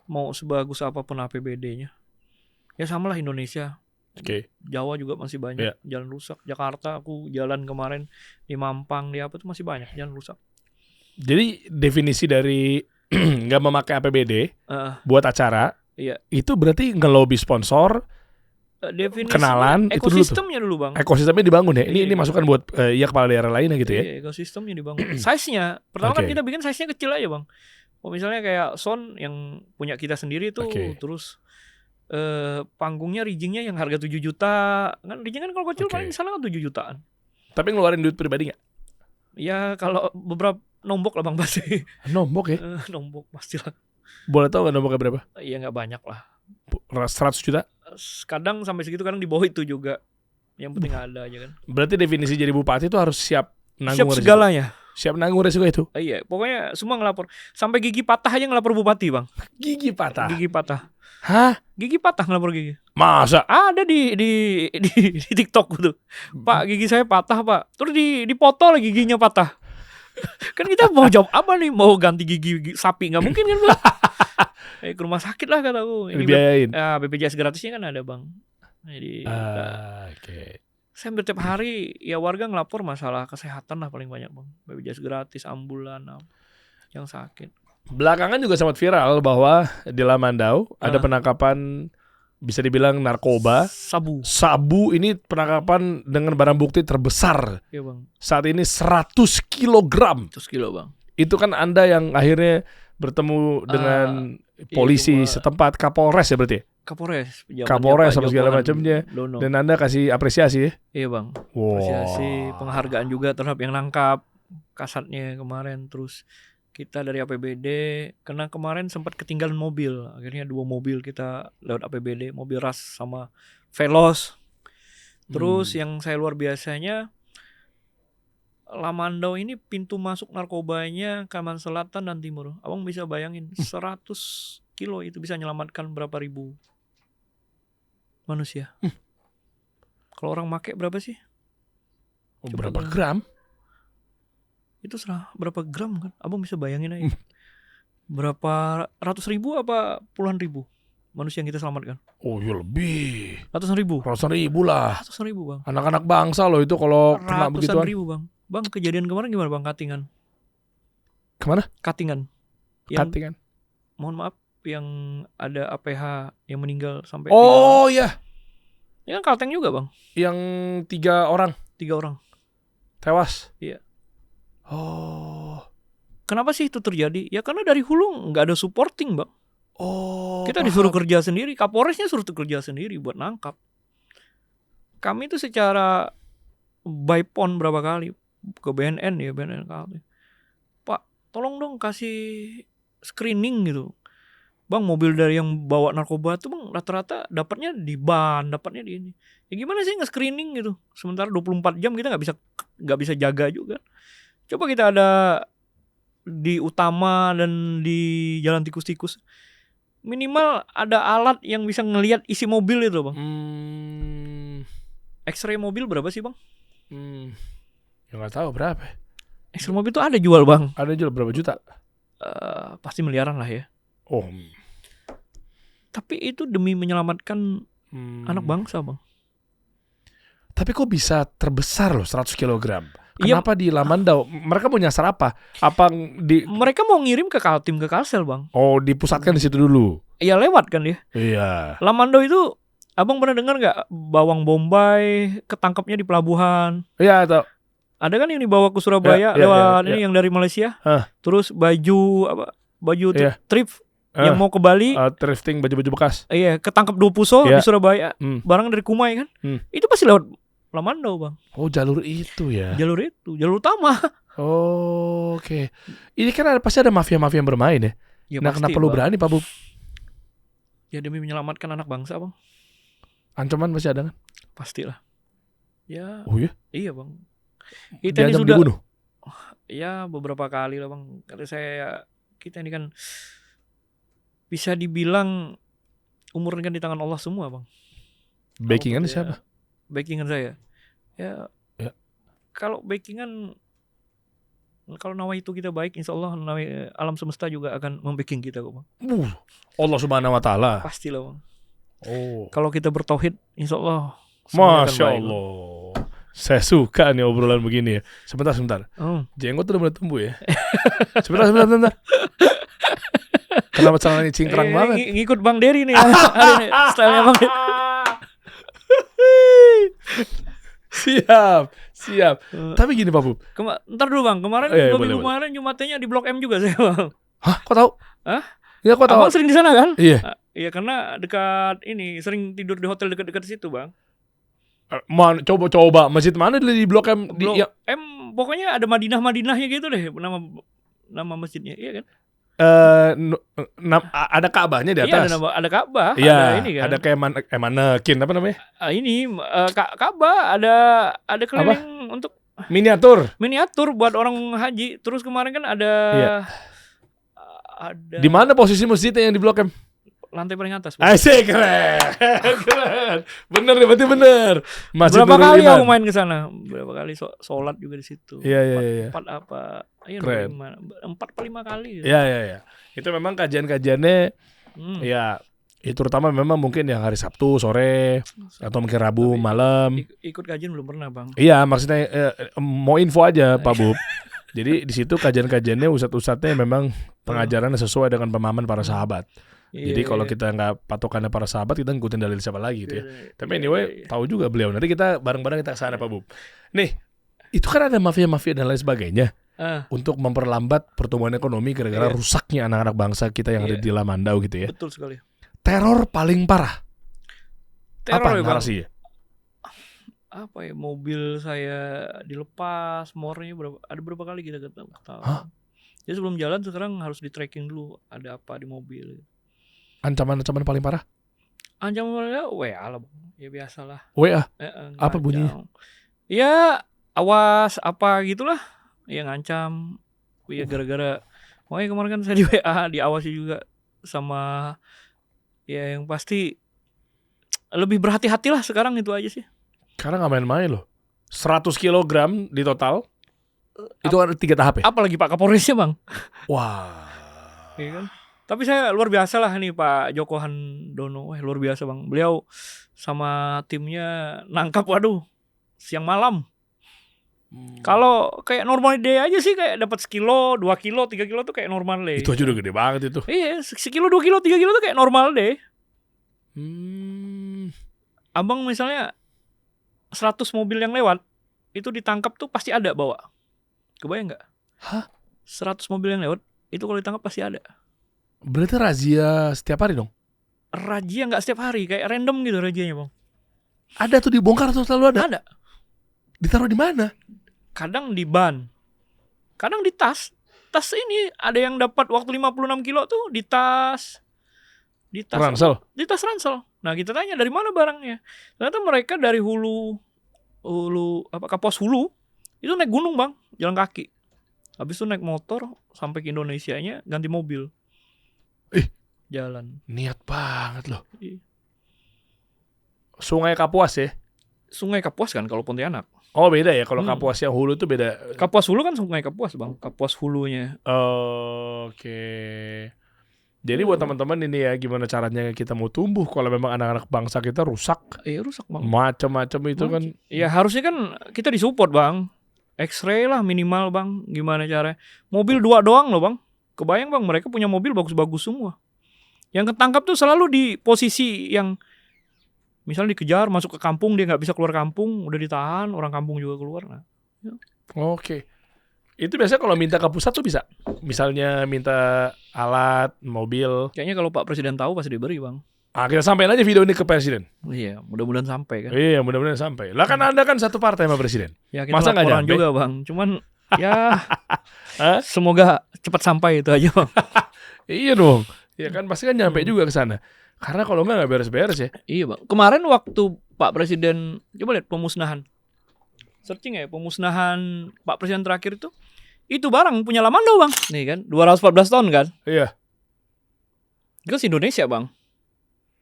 Mau sebagus apapun APBD-nya. Ya samalah Indonesia. Jawa juga masih banyak jalan rusak. Jakarta aku jalan kemarin di Mampang, di apa tuh masih banyak jalan rusak. Jadi definisi dari nggak memakai APBD buat acara, itu berarti ngelobi sponsor, kenalan, ekosistemnya dulu bang. Ekosistemnya dibangun ya. Ini masukan buat kepala daerah lainnya gitu ya. Ekosistemnya dibangun. Size-nya, pertama kan kita bikin size-nya kecil aja bang. Misalnya kayak Son yang punya kita sendiri tuh, terus panggungnya riggingnya yang harga 7 juta. Kan rigging kan kalau kecil paling misalnya 7 jutaan. Tapi ngeluarin duit pribadi nggak? Ya kalau beberapa nombok lah bang pasti. Nombok ya? Nombok pastilah. Boleh tahu nggak nomboknya berapa? Iya nggak banyak lah. 100 juta? Kadang sampai segitu, kadang di bawah itu juga. Yang penting ada aja kan. Berarti definisi jadi bupati itu harus siap nanggung resiko. Segalanya. Siap nanggung resiko itu? Iya, pokoknya semua ngelapor. Sampai gigi patah aja ngelapor bupati bang. Gigi patah? Gigi patah. Hah? Gigi patah ngelapor gigi. Masa? Ada di TikTok tuh. Pak, gigi saya patah pak. Terus dipoto lagi giginya patah. Kan kita mau jawab apa nih? Mau ganti gigi sapi nggak mungkin kan bang? Ke rumah sakit lah kataku. Ini dibiayain. BPJS gratisnya kan ada bang. Jadi saya hampir tiap hari ya warga ngelapor masalah kesehatan lah paling banyak bang. BPJS gratis, ambulan, yang sakit. Belakangan juga sempat viral bahwa di Lamandau ada penangkapan bisa dibilang narkoba. Sabu ini penangkapan dengan barang bukti terbesar. Iya bang. Saat ini 100 kilogram. 100 kilo bang. Itu kan Anda yang akhirnya bertemu dengan polisi setempat, Kapolres ya berarti? Kapolres sama segala macamnya. Dan Anda kasih apresiasi ya? Iya bang. Apresiasi, penghargaan juga terhadap yang nangkap kasatnya kemarin. Terus kita dari APBD, karena kemarin sempat ketinggalan mobil. Akhirnya 2 mobil kita lewat APBD, mobil RAS sama Veloz. Terus yang saya luar biasanya, Lamandau ini pintu masuk narkobanya Kalimantan Selatan dan Timur. Abang bisa bayangin 100 kilo itu bisa menyelamatkan berapa ribu manusia. Kalau orang make berapa sih? Berapa gram? Itu berapa gram kan? Abang bisa bayangin aja. Berapa ratus ribu apa puluhan ribu manusia yang kita selamatkan? Oh ya lebih. Ratusan ribu lah. Ratusan ribu bang. Anak-anak bangsa loh itu kalau kena begituan. Ratusan ribu bang. Bang, kejadian kemarin gimana bang? Katingan. Kemana? Katingan. Katingan. Mohon maaf, yang ada APH yang meninggal sampai. Oh iya. Ya kan Kalteng juga bang. Yang 3 orang. 3 orang. Tewas. Iya. Oh. Kenapa sih itu terjadi? Ya karena dari hulu nggak ada supporting bang. Oh. Kita disuruh kerja sendiri. Kapolresnya suruh kerja sendiri buat nangkap. Kami itu secara by phone berapa kali ke BNN ya, BNN kali. Pak, tolong dong kasih screening gitu. Bang, mobil dari yang bawa narkoba tuh bang rata-rata dapatnya di ban, dapatnya di ini. Ya gimana sih nge-screening gitu? Sementara 24 jam kita nggak bisa jaga juga. Coba kita ada di Utama dan di Jalan Tikus-Tikus, minimal ada alat yang bisa ngelihat isi mobil itu bang. X-ray mobil berapa sih bang? Ya nggak tahu berapa. X-ray mobil tuh ada jual bang. Ada jual berapa juta? Pasti miliaran lah ya. Oh. Tapi itu demi menyelamatkan anak bangsa bang. Tapi kok bisa terbesar loh 100 kg? Iya. Kenapa di Lamandau? Mereka mau nyasar apa? Apa Mereka mau ngirim ke Kaltim, ke Kalsel bang. Oh, dipusatkan di situ dulu. Iya lewat kan dia. Iya. Lamandau itu, abang pernah dengar nggak bawang bombay ketangkapnya di pelabuhan? Iya, tahu. Ada kan yang dibawa ke Surabaya lewat ini yang dari Malaysia. Terus baju thrift yang mau ke Bali. Thrifting baju-baju bekas. Iya, ketangkap 2 puso di Surabaya. Barang dari Kumai kan. Itu pasti lewat Lamandau bang. Oh, jalur itu ya. Jalur utama. Oh, oke. Ini kan pasti ada mafia-mafia yang bermain ya. Ya nah, pasti, kenapa lu berani, Pak Bub? Ya demi menyelamatkan anak bangsa bang. Ancaman masih ada kan? Pastilah. Ya. Oh ya? Iya bang. Kita ini Diancam sudah dibunuh? Ya beberapa kali lah bang. Karena kita ini kan bisa dibilang umur kan di tangan Allah semua bang. Backingan siapa? Backingan saya. Ya. Kalau backingan, kalau nawa itu kita baik, insya Allah alam semesta juga akan membacking kita kok bang. Allah Subhanahu Wa Taala. Pastilah bang. Oh. Kalau kita bertauhid, insya Allah. Masya Allah. Saya suka nih obrolan begini ya. Sebentar. Jenggot udah mulai tumbuh ya. Sebentar. Kenapa celananya cingkrang banget? Ngikut Bang Dery nih. Hari ini stylenya Bang Dery. Siap. Tapi gini Pak Bub. Ntar dulu Bang, kemarin 2 minggu kemarin Jumatnya di Blok M juga saya Bang. Hah? Kok tahu? Hah? Ya kok tahu? Abang sering di sana kan? Iya. Iya karena dekat ini, sering tidur di hotel dekat-dekat situ Bang. Coba masjid mana di Blok M? Blok M pokoknya ada Madinahnya gitu deh nama masjidnya, iya kan? Ada Ka'bahnya di atas. Iya ada Ka'bah. Iya. Ada ini kan. Ada kayak manekin apa namanya? Ini Ka'bah ada keliling untuk miniatur buat orang haji. Terus kemarin kan ada di mana posisi masjidnya yang di Blok M? Lantai paling atas. Asik, keren. Berarti bener. Masjid berapa kali aku main ke sana? Berapa kali sholat juga di situ. Iya. 4 apa? Iya, 4 atau 5 kali. Iya. Itu memang kajian-kajiannya ya, terutama memang mungkin yang hari Sabtu sore atau mungkin Rabu malam. Ikut kajian belum pernah, Bang. Iya, maksudnya mau info aja, Pak Bub. Jadi di situ kajian-kajiannya ustadz-ustadznya memang pengajarannya sesuai dengan pemahaman para sahabat. Jadi kalau kita nggak patokannya para sahabat, kita ngikutin dalil siapa lagi gitu ya. Tapi anyway, tahu juga beliau. Nanti kita bareng-bareng kita ke sana Pak Bub. Nih, itu kan ada mafia-mafia dan lain sebagainya. Untuk memperlambat pertumbuhan ekonomi gara-gara rusaknya anak-anak bangsa kita yang ada di Lamandau gitu ya. Betul sekali. Teror paling parah. Apa narasinya? Apa ya, mobil saya dilepas, mornya ada berapa kali kita ketemu. Jadi sebelum jalan sekarang harus di tracking dulu ada apa di mobil. Ancaman paling parah? Ancamannya WA lah Bang. Ya biasalah. WA? Apa bunyinya? Ya awas apa gitulah. Ya ngancam. Ya gara-gara makanya kemarin kan saya di WA diawasi juga sama ya yang pasti lebih berhati-hatilah sekarang, itu aja sih. Karena gak main-main loh. 100 kg di total. Itu ada 3 tahap ya? Apalagi Pak Kapolresnya Bang. Wah. Iya kan? Tapi saya luar biasa lah nih Pak Joko Handono. Wah luar biasa Bang. Beliau sama timnya nangkap siang malam. Kalau kayak normal day aja sih kayak dapat 1 kilo, 2 kilo, 3 kilo tuh kayak normal day. Itu aja udah gede banget itu. Iya, 1 kilo, 2 kilo, 3 kilo tuh kayak normal day. Abang misalnya 100 mobil yang lewat itu ditangkap tuh pasti ada bawa. Kebayang nggak? Hah? 100 mobil yang lewat itu kalau ditangkap pasti ada. Berarti razia setiap hari dong? Razia nggak setiap hari, kayak random gitu razianya Bang. Ada tuh dibongkar tuh selalu ada? Ada. Ditaruh di mana? Kadang di ban, kadang di tas. Tas ini ada yang dapat waktu 56 kilo tuh di tas. Ransel? Di tas ransel. Nah kita tanya dari mana barangnya. Ternyata mereka dari Kapos Hulu itu naik gunung Bang, jalan kaki. Habis itu naik motor sampai ke Indonesianya ganti mobil. Jalan. Niat banget loh. Iya. Sungai Kapuas ya? Sungai Kapuas kan kalau Pontianak. Oh beda ya, kalau Kapuas yang hulu itu beda. Kapuas Hulu kan Sungai Kapuas bang, Kapuas hulunya. Oke. Jadi buat teman-teman ini ya, gimana caranya kita mau tumbuh kalau memang anak-anak bangsa kita rusak. Iya rusak bang. Macam-macam itu kan. Ya harusnya kan kita disupport bang. X-ray lah minimal bang. Gimana caranya? Mobil 2 doang loh bang. Kebayang bang, mereka punya mobil bagus-bagus semua. Yang ketangkap tuh selalu di posisi yang misalnya dikejar masuk ke kampung, dia nggak bisa keluar kampung, udah ditahan, orang kampung juga keluar. Nah, Oke. Itu biasanya kalau minta ke pusat tuh bisa. Misalnya minta alat, mobil. kayaknya kalau Pak Presiden tahu pasti diberi bang. Kita sampein aja video ini ke Presiden. Iya, mudah-mudahan sampai kan. Iya, mudah-mudahan sampai. Lah kan Anda kan satu partai sama Presiden. Ya kita Masa nggak laporan nyampe? juga bang. Cuman ya semoga cepat sampai itu aja bang. Iya dong. Ya kan pasti kan nyampe juga ke sana. Karena kalau nggak beres-beres ya. Iya bang. Kemarin waktu Pak Presiden coba lihat pemusnahan, searching ya pemusnahan Pak Presiden terakhir itu barang punya Lamando bang. Nih kan 214 ton kan. Iya. Itu kan Indonesia bang.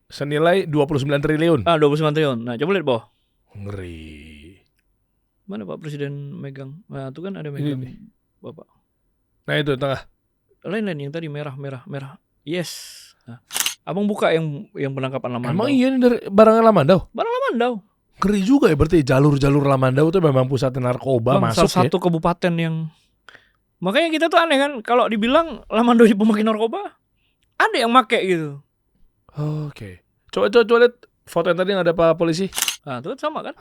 Senilai 29 triliun. 29 triliun. Nah coba lihat boh. Ngeri. Mana Pak Presiden megang? Nah itu kan ada megang Ini. Bapak. Nah itu tengah. Lain yang tadi merah. Yes. Nah, abang buka yang penangkapan Lamando. Emang iya ini dari barangnya Lamandau? Barang Lamando. Ngeri juga ya berarti jalur-jalur Lamandau itu memang pusat narkoba Bang, masuk salah satu kabupaten yang makanya kita tuh aneh kan kalau dibilang Lamando di pemakai narkoba ada yang make gitu. Oke. Coba lihat foto yang tadi yang ada Pak Polisi. Nah itu kan sama kan.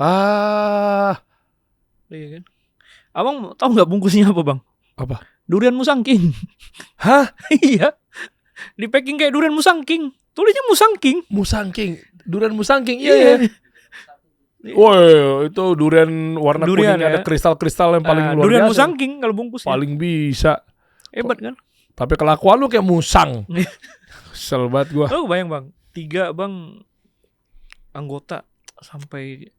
Iya kan. Abang tahu nggak bungkusnya apa bang? Apa? Durian musangking. Hah? Iya. Di packing kayak durian musangking. Tulisnya musangking. Musangking. Durian musangking. Iya. Woi, itu durian warna Durian, kuning ya. ada kristal-kristal yang paling luar durian biasa. musangking kalau bungkusnya. Paling bisa. Hebat kan? Tapi kelakuan lu kayak musang. Kesel banget gua. Lo bayang bang, 3 bang anggota sampai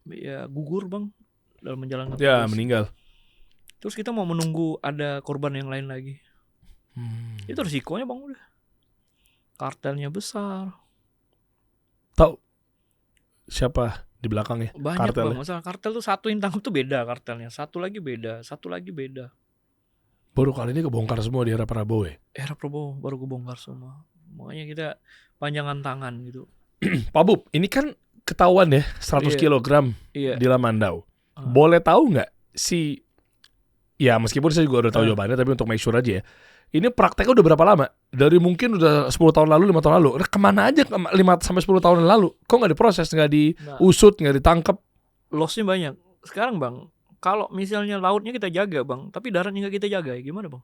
ya gugur bang dalam menjalankan Ya, tugas. meninggal. Terus kita mau menunggu ada korban yang lain lagi. Itu risikonya bang udah. Kartelnya besar. Tahu siapa di belakangnya? Banyak Kartelnya. bang. Masalah kartel tuh satu yang tangkap tuh beda kartelnya. Satu lagi beda. Baru kali ini kebongkar semua di era Prabowo ya. Era Prabowo baru kebongkar semua. Makanya kita panjangan tangan gitu. Pak Bub, ini kan ketahuan ya 100 Iya. kilogram Iya. di Lamandau. Boleh tahu nggak si ya meskipun saya juga udah tahu jawabannya tapi untuk make sure aja ya. Ini prakteknya udah berapa lama? Dari mungkin udah 10 tahun lalu, 5 tahun lalu. Kemana aja 5 sampai 10 tahun lalu? Kok nggak diproses, nggak diusut, nggak ditangkap? Lossnya banyak. Sekarang bang, kalau misalnya lautnya kita jaga bang, tapi daratnya nggak kita jaga, gimana bang?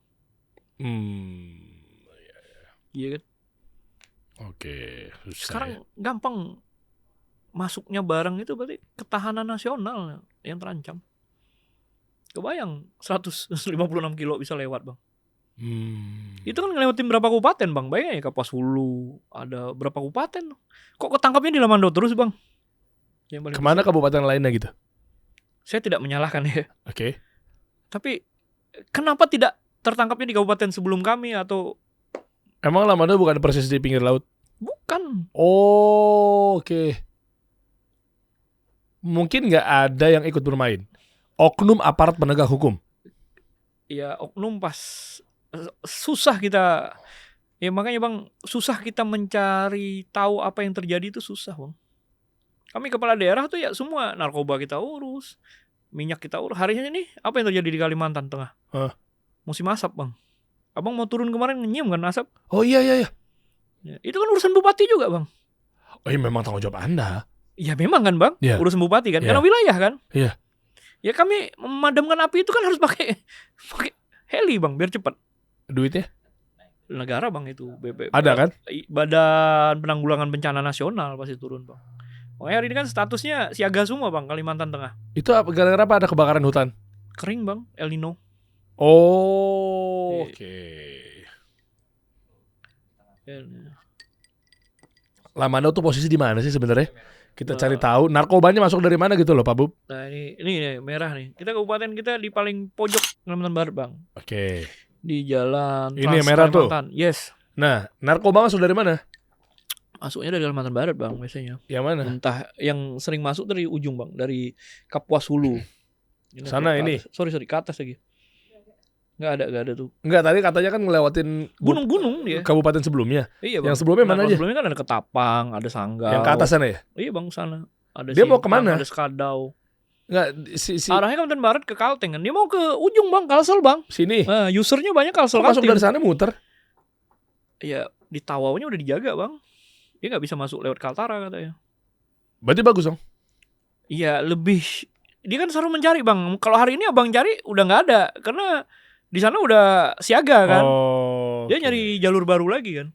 Iya kan? Oke, susah Sekarang ya. gampang masuknya barang itu berarti ketahanan nasional yang terancam. Kebayang 156 kilo bisa lewat bang. Itu kan ngelewatin berapa kabupaten bang? Bayangin ya Kapuas Hulu ada berapa kabupaten? Kok ketangkapnya di Lamando terus bang? Kemana kabupaten lainnya gitu? Saya tidak menyalahkan ya. Oke. Tapi kenapa tidak tertangkapnya di kabupaten sebelum kami atau Emang Lamandau bukan persis di pinggir laut? bukan? Oh, oke. Mungkin nggak ada yang ikut bermain. Oknum aparat penegak hukum. Ya oknum pas susah kita. Ya makanya bang susah kita mencari tahu apa yang terjadi itu susah bang. Kami kepala daerah tuh ya semua narkoba kita urus, minyak kita urus. Hari ini apa yang terjadi di Kalimantan Tengah? Musim asap bang. Abang mau turun kemarin nyium kan asap? Oh iya. Ya, itu kan urusan bupati juga bang. Oh iya memang tanggung jawab Anda. Ya memang kan bang, Iya. urusan bupati kan, Iya. karena wilayah kan. Iya. Ya kami memadamkan api itu kan harus pakai heli bang, biar cepat. Duitnya? Negara bang itu. Ada kan? Badan Penanggulangan Bencana Nasional pasti turun bang. Makanya hari ini kan statusnya siaga semua bang, Kalimantan Tengah. Itu gara-gara apa ada kebakaran hutan? Kering bang, El Nino. Oh, oke. Lamandau tuh posisi di mana sih sebenarnya? Kita cari tahu narkobanya masuk dari mana gitu loh Pak Bub. Nah ini nih, merah nih. Kabupaten kita di paling pojok Kalimantan Barat bang. Oke. Di jalan Ini yang merah tuh. Kalimantan. Yes. Nah, narkoba masuk dari mana? Masuknya dari Kalimantan Barat bang biasanya. Yang mana? Entah yang sering masuk dari ujung bang, dari Kapuas Hulu. Sana ini. Sorry ke atas lagi. Nggak ada tuh. Enggak, tadi katanya kan ngelewatin Gunung-gunung dia. kabupaten sebelumnya. Iya bang. Yang sebelumnya mana aja? Sebelumnya kan ada Ketapang, ada Sanggau. Yang ke atas sana ya? Iya bang sana. Ada Dia mau Sintang, kemana? Ada Skadau. Enggak, Arahnya Kalimantan Barat ke Kalteng kan. Dia mau ke ujung bang, Kalsel bang. sini. Usernya banyak Kalsel. Kok masuk dari sana muter? Ya di Tawaunya udah dijaga bang. Dia nggak bisa masuk lewat Kaltara katanya. Berarti bagus dong. Iya lebih. Dia kan selalu mencari bang. Kalau hari ini abang cari udah nggak ada karena di sana udah siaga kan. Dia nyari jalur baru lagi kan.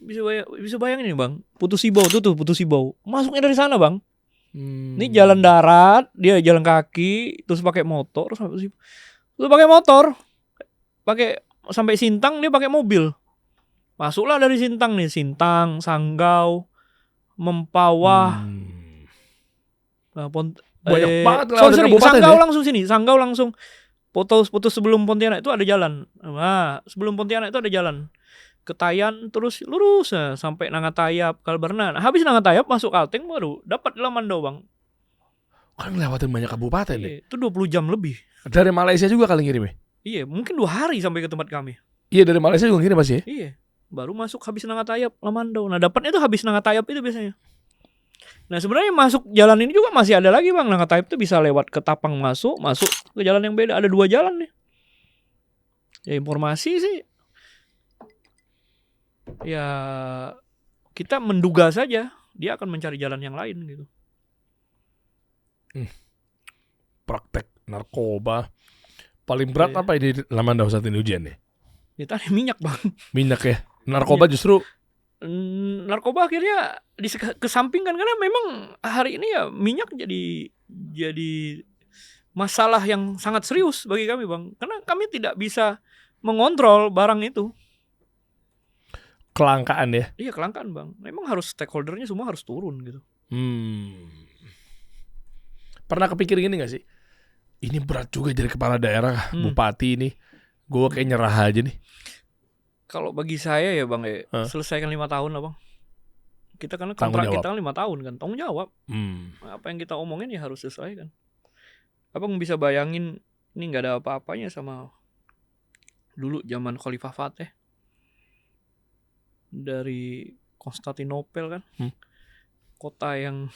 Bisa bayangin nih bang. Putus Sibau tuh Putus Sibau. Masuknya dari sana bang. Ini jalan darat, dia jalan kaki, terus pakai motor, terus pakai motor, pakai sampai Sintang dia pakai mobil. Masuklah dari Sintang nih, Sintang, Sanggau, Mempawah. Nah, banyak banget Sanggau langsung sini, Sanggau langsung putus sebelum Pontianak itu ada jalan. Nah, sebelum Pontianak itu ada jalan. Ketayan terus lurus sampai Nangatayap, Kalbarna. Nah, habis Nangatayap masuk Kalteng baru dapat Lamandau bang. Kan ngelewatin banyak kabupaten deh. Itu 20 jam lebih. Dari Malaysia juga kali ngirim ya? Iya, mungkin 2 hari sampai ke tempat kami. Iya, dari Malaysia juga ngirim pasti ya? Iya, baru masuk habis Nangatayap, Lamandau. Nah, dapatnya itu habis Nangatayap itu biasanya. Nah, sebenarnya masuk jalan ini juga masih ada lagi bang. Nangatayap itu bisa lewat Ketapang masuk ke jalan yang beda. Ada 2 jalan nih. Ya informasi sih. Ya kita menduga saja dia akan mencari jalan yang lain gitu. Praktek narkoba paling berat apa ini Lamandau saat ini ujian nih? Ya tadi minyak bang. Minyak ya. Narkoba justru narkoba akhirnya kesampingkan karena memang hari ini ya minyak jadi masalah yang sangat serius bagi kami bang. Karena kami tidak bisa mengontrol barang itu. Kelangkaan ya? Iya kelangkaan bang. Memang harus stakeholdernya semua harus turun gitu. Pernah kepikir gini gak sih? Ini berat juga jadi kepala daerah, bupati ini. Gue kayak nyerah aja nih. Kalau bagi saya ya bang selesaikan 5 tahun lah bang. Kita karena kontrak kita 5 tahun kan. Tanggung jawab. Apa yang kita omongin ya harus selesaikan. Abang bisa bayangin ini gak ada apa-apanya sama dulu zaman Khalifah Fateh. Dari Konstantinopel kan, kota yang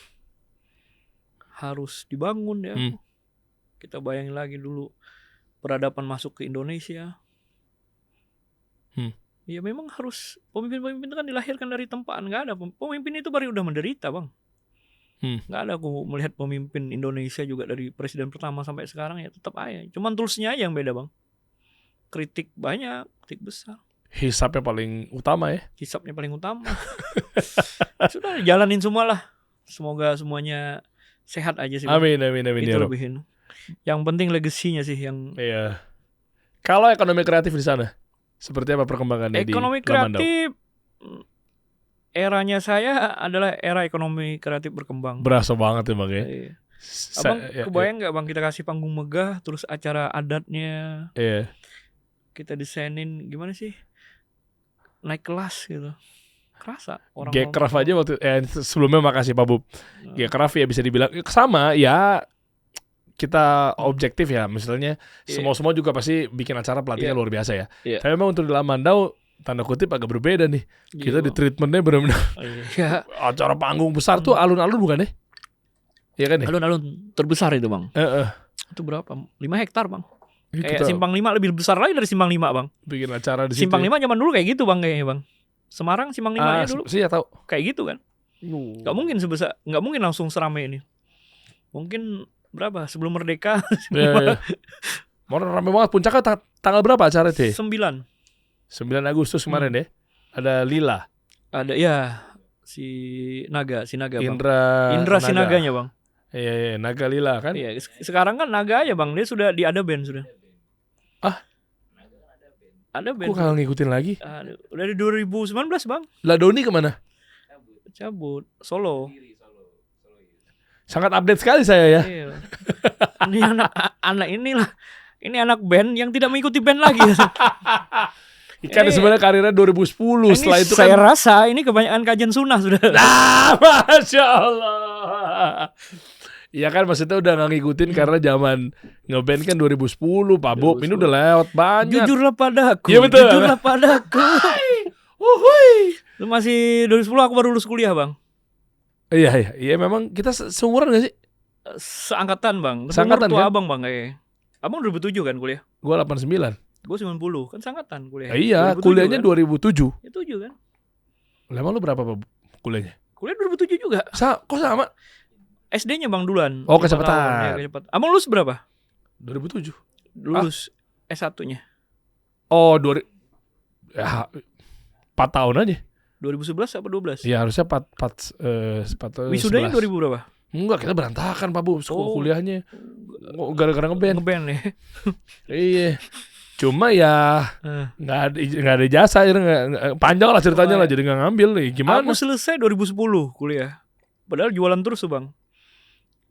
harus dibangun ya. Kita bayangin lagi dulu peradaban masuk ke Indonesia. Ya memang harus pemimpin-pemimpin itu kan dilahirkan dari tempaan. Nggak ada pemimpin itu baru udah menderita bang. Nggak ada aku melihat pemimpin Indonesia juga dari presiden pertama sampai sekarang ya tetap aja. Cuman toolsnya aja yang beda bang. Kritik banyak, kritik besar. Hisapnya paling utama ya? Hisapnya paling utama. Sudah jalanin semua lah. Semoga semuanya sehat aja sih. Amin. Itu lebihin. Yang penting legasinya sih yang. Iya. Kalau ekonomi kreatif di sana, seperti apa perkembangannya di Lamandau? Ekonomi kreatif, eranya saya adalah era ekonomi kreatif berkembang. Berasa banget ya bang ya. Abang kebayang nggak bang kita kasih panggung megah, terus acara adatnya. Iya. Kita desainin gimana sih? Naik kelas gitu. Kerasa orang Gekraf aja waktu sebelumnya makasih Pak Bub. Gekraf ya bisa dibilang sama ya, kita objektif ya, misalnya semua juga pasti bikin acara pelatihnya luar biasa ya. Tapi memang untuk di Lamandau tanda kutip agak berbeda nih. Kita di treatmentnya benar-benar acara panggung besar tuh alun-alun bukan ya? Iya kan ya? Alun-alun terbesar itu bang. Itu berapa? 5 hektar bang. Kayak Simpang 5 lebih besar lagi dari Simpang 5 bang. Bikin acara di situ. Simpang 5 zaman dulu kayak gitu bang kayaknya bang. Semarang Simpang 5-nya dulu. Sih ya tahu. Kayak gitu kan. Gak mungkin langsung seramai ini. Mungkin berapa? Sebelum merdeka. Iya. Mau rame banget. Puncaknya tanggal berapa acara itu? 9 Agustus kemarin ya. Ada Lila. Ada ya si Naga bang. Indra Sinaganya bang. Iya, Naga Lila kan. Iya, sekarang kan Naga aja bang. Dia sudah ada band sudah. Ada band. Kok kalau ngikutin lagi? Udah dari 2019 bang. Lah Doni kemana? cabut Solo. Sangat update sekali saya ya. Iya. Ini anak inilah. Ini anak band yang tidak mengikuti band lagi. Kan sebenarnya karirnya 2010. Ini Setelah itu saya kan rasa ini kebanyakan kajian sunnah sudah. Masya Allah. Iya kan maksudnya udah gak ngikutin karena zaman ngeband kan 2010 Pak Bob. Ini udah lewat banyak. Jujurlah padaku. Iya, betul. Jujurlah padaku. Uhuy. Lu masih 2010, aku baru lulus kuliah bang. Iya memang kita seumuran gak sih? Seangkatan bang. Seangkatan Umur tua kan? abang bang kayaknya. Abang 2007 kan kuliah? Gue 89. Gue 90 kan seangkatan kuliah. Iya 2007 kuliahnya kan? 2007. Ya 7 kan? Lah emang lu berapa Pak kuliahnya? Kuliah 2007 juga. Kok sama? SD-nya bang duluan. Oh, 5 kecepatan. tahun, ya, kecepatan. Abang lulus berapa? 2007. Lulus S1-nya. Oh 4 tahun aja. 2011 apa 12? Iya harusnya 4 Wisudanya 11. 2000 berapa? Enggak, kita berantakan Pak Bu sekolah Oh. kuliahnya. Gara-gara ngeband. Ngeband ya. Iya. Cuma ya nggak ada jasa, panjang lah ceritanya lah, jadi nggak ngambil nih. Gimana? Aku selesai 2010 kuliah. Padahal jualan terus tuh bang.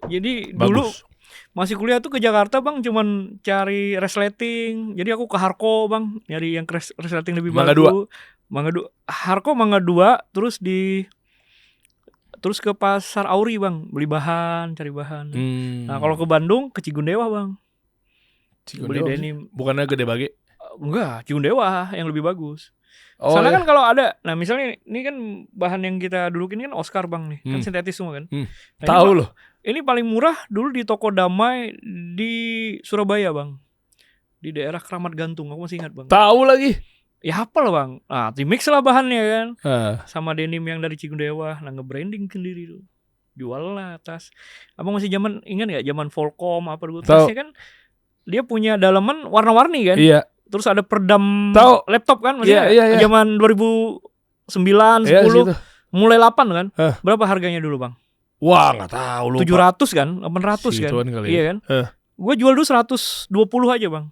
Jadi dulu Bagus. masih kuliah tuh ke Jakarta bang, cuman cari resleting. Jadi aku ke Harko bang, nyari yang resleting lebih Mangga bagus. Harko Mangga 2, terus ke Pasar Auri bang, beli bahan, cari bahan. Nah kalau ke Bandung ke Cigundewa bang, beli denim. Bukannya Gede Bage? Enggak, Cigundewa yang lebih bagus. Oh, Soalnya iya. kan kalau ada, nah misalnya ini kan bahan yang kita dulu ini kan Oscar bang nih, kan sintetis semua kan. Nah, tahu loh. Ini paling murah dulu di toko Damai di Surabaya bang, di daerah Keramat Gantung, aku masih ingat bang. Tahu lagi. Ya hafal bang. Nah, dimix lah bahannya kan, Sama denim yang dari Cigundewa, nah nge-branding sendiri tuh, jual lah tas. Abang masih zaman ingat nggak zaman Volcom apa dulu tasnya kan, dia punya daleman warna-warni kan. Iya. Terus ada peredam Tahu. laptop kan, maksudnya Iya. zaman 2009, 10, Iya, mulai 8 kan. Berapa harganya dulu bang? Wah nggak tahu lupa. 700 kan, 800 kan. Situan kali ya. Iya kan. Gue jual dulu 120 aja bang.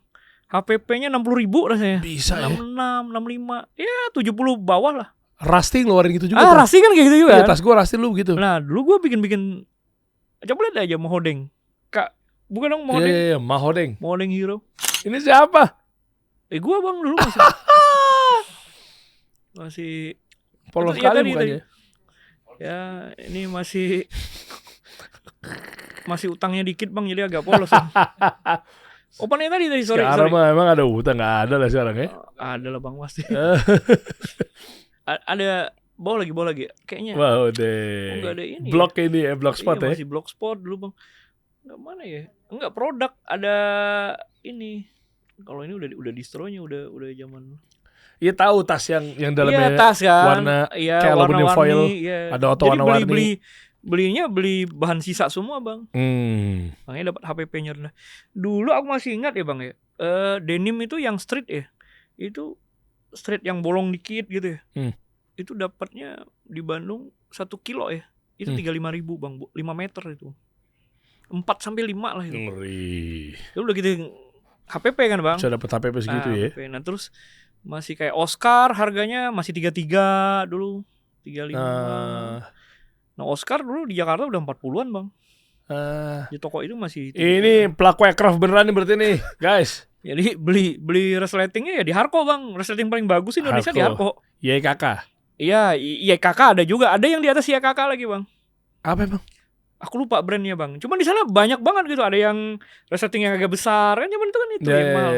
HPP-nya 60.000 rasanya. Bisa ya. 66, 65, ya 70 bawah lah. Rusty ngeluarin gitu juga. Rasi kan kayak gitu juga. Iya, tas gue Rusty lu gitu. Nah dulu gue bikin. Coba lihat aja Mahodeng. Kak, bukan dong Mahodeng. Iya, Mahodeng. Mahodeng Hero. Ini siapa? Gue bang dulu masih Polos Iya, sekali tadi. bukannya. Ya ini masih utangnya dikit bang, jadi agak polos. Opennya tadi sorry. Sekarang mah emang ada utang, nggak ada lah sekarang ya. Ada lah bang pasti. Ada bawa lagi kayaknya. Wow deh. Enggak ada ini. Blog ini ya, blogspot ya. Masih blogspot dulu bang. Enggak mana ya? Enggak produk, ada ini. Kalau ini udah distronya udah zaman. Iya tahu tas yang dalamnya tas kan. warna kayak kayak aluminium foil. Iya. Ada auto Jadi warna-warni. beli bahan sisa semua bang. Makanya dapat HPP-nya rendah. Dulu aku masih ingat ya bang ya. Denim itu yang street ya. Itu street yang bolong dikit gitu ya. Itu dapatnya di Bandung 1 kilo ya. Itu 35.000 bang, 5 meter itu. 4 sampai 5 lah itu. Ngeri. Itu udah gitu HPP kan bang. Bisa dapat HPP segitu ya. HPP. Nah terus masih kayak Oscar harganya masih 33 dulu. 35. Nah Oscar dulu di Jakarta udah 40-an bang. Di toko itu masih. Ini pelaku aircraft beneran nih berarti nih, guys. Jadi beli resletingnya ya di Harko bang. Resleting paling bagus Indonesia di Harko. YKK. Iya, YKK ada juga. Ada yang di atas YKK lagi bang. Apa emang? Aku lupa brandnya bang. Cuman di sana banyak banget gitu. Ada yang resleting yang agak besar kan. Cuman itu kan itu yang mahal.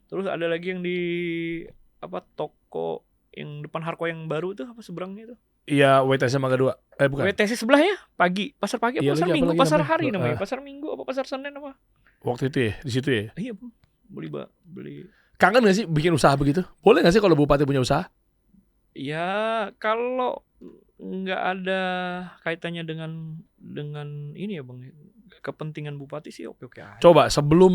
Terus ada lagi yang di toko yang depan Harko yang baru itu apa seberangnya itu? Iya, WTC Mangga 2. Bukan. WTC sebelahnya pagi, pasar pagi, Iya, pasar lagi, minggu, apalagi pasar namanya? hari namanya, pasar minggu apa pasar Senin apa? Waktu itu ya, di situ ya. Iya bang, beli. Kangen gak sih bikin usaha begitu? Boleh gak sih kalau bupati punya usaha? Ya kalau nggak ada kaitannya dengan ini ya bang, kepentingan bupati sih oke aja. Coba sebelum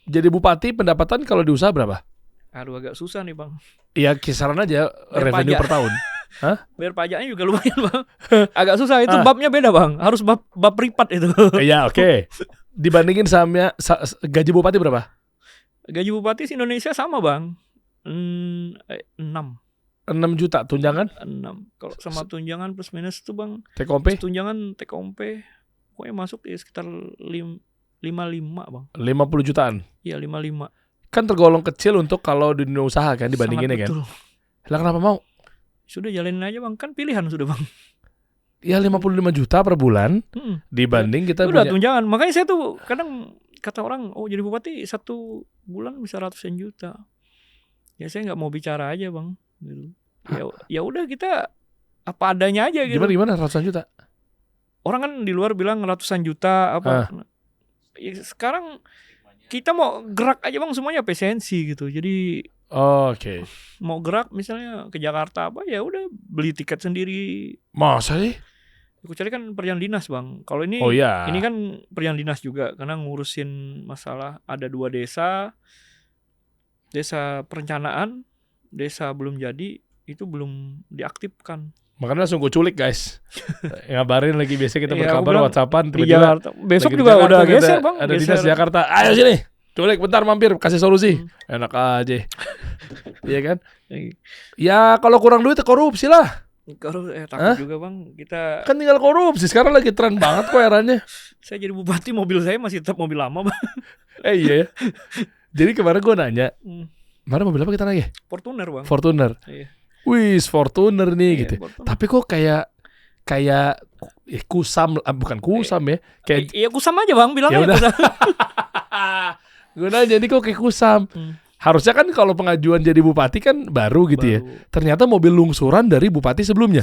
jadi bupati pendapatan kalau di usaha berapa? Aduh agak susah nih bang. Iya kisaran aja revenue pajak per tahun. Bayar pajaknya juga lumayan bang. Agak susah itu babnya beda bang. Harus bab privat itu. Iya oke. Dibandingin sama gaji bupati berapa? Gaji bupati Indonesia sama bang. 6. 6 juta tunjangan 6. Kalau sama tunjangan plus minus tuh Bang, take home pay tunjangan take home pay pokoknya masuk ya sekitar 55 Bang. 50 jutaan. Iya 55. Kan tergolong kecil untuk kalau di dunia usaha kan dibandinginnya kan. Betul. Lah kenapa mau? Sudah jalanin aja Bang, kan pilihan sudah Bang. Ya 55 juta per bulan dibanding kita udah punya tunjangan. Makanya saya tuh kadang kata orang, oh jadi bupati 1 bulan bisa ratusan juta. Ya saya nggak mau bicara aja Bang. Gitu. Ya udah kita apa adanya aja gitu. Gimana ratusan juta? Orang kan di luar bilang ratusan juta apa. Ya, sekarang kita mau gerak aja Bang semuanya efisiensi gitu. Jadi Oke. mau gerak misalnya ke Jakarta apa ya udah beli tiket sendiri. Masa sih? Kecuali kan perjalanan dinas Bang. Kalau ini ini kan perjalanan dinas juga karena ngurusin masalah ada 2 desa. Desa perencanaan, desa belum jadi itu belum diaktifkan. Makanya langsung gue culik guys. Ngabarin lagi biasa kita berkabar bilang, WhatsAppan di Jakarta. Besok juga Jakarta, udah geser Bang. Ada dinas Jakarta. Ayo sini. Culik bentar mampir kasih solusi. Enak aja. Iya kan? Ya kalau kurang duit korupsi lah. Takut juga Bang. Kita kan tinggal korupsi. Sekarang lagi tren banget kok eranya. Saya jadi bupati mobil saya masih tetap mobil lama Bang. Iya ya. Jadi kemarin gue nanya. Kemarin mobil apa kita nanya? Fortuner Bang. Fortuner. Iya. Wih, Fortuner nih gitu. Fortuner. Tapi kok kayak kusam, bukan kusam ya. Kayak ya kusam aja Bang bilangnya. Ya kusam. Gue nanya jadi kok kayak kusam. Harusnya kan kalau pengajuan jadi bupati kan baru gitu ya. Ternyata mobil lungsuran dari bupati sebelumnya.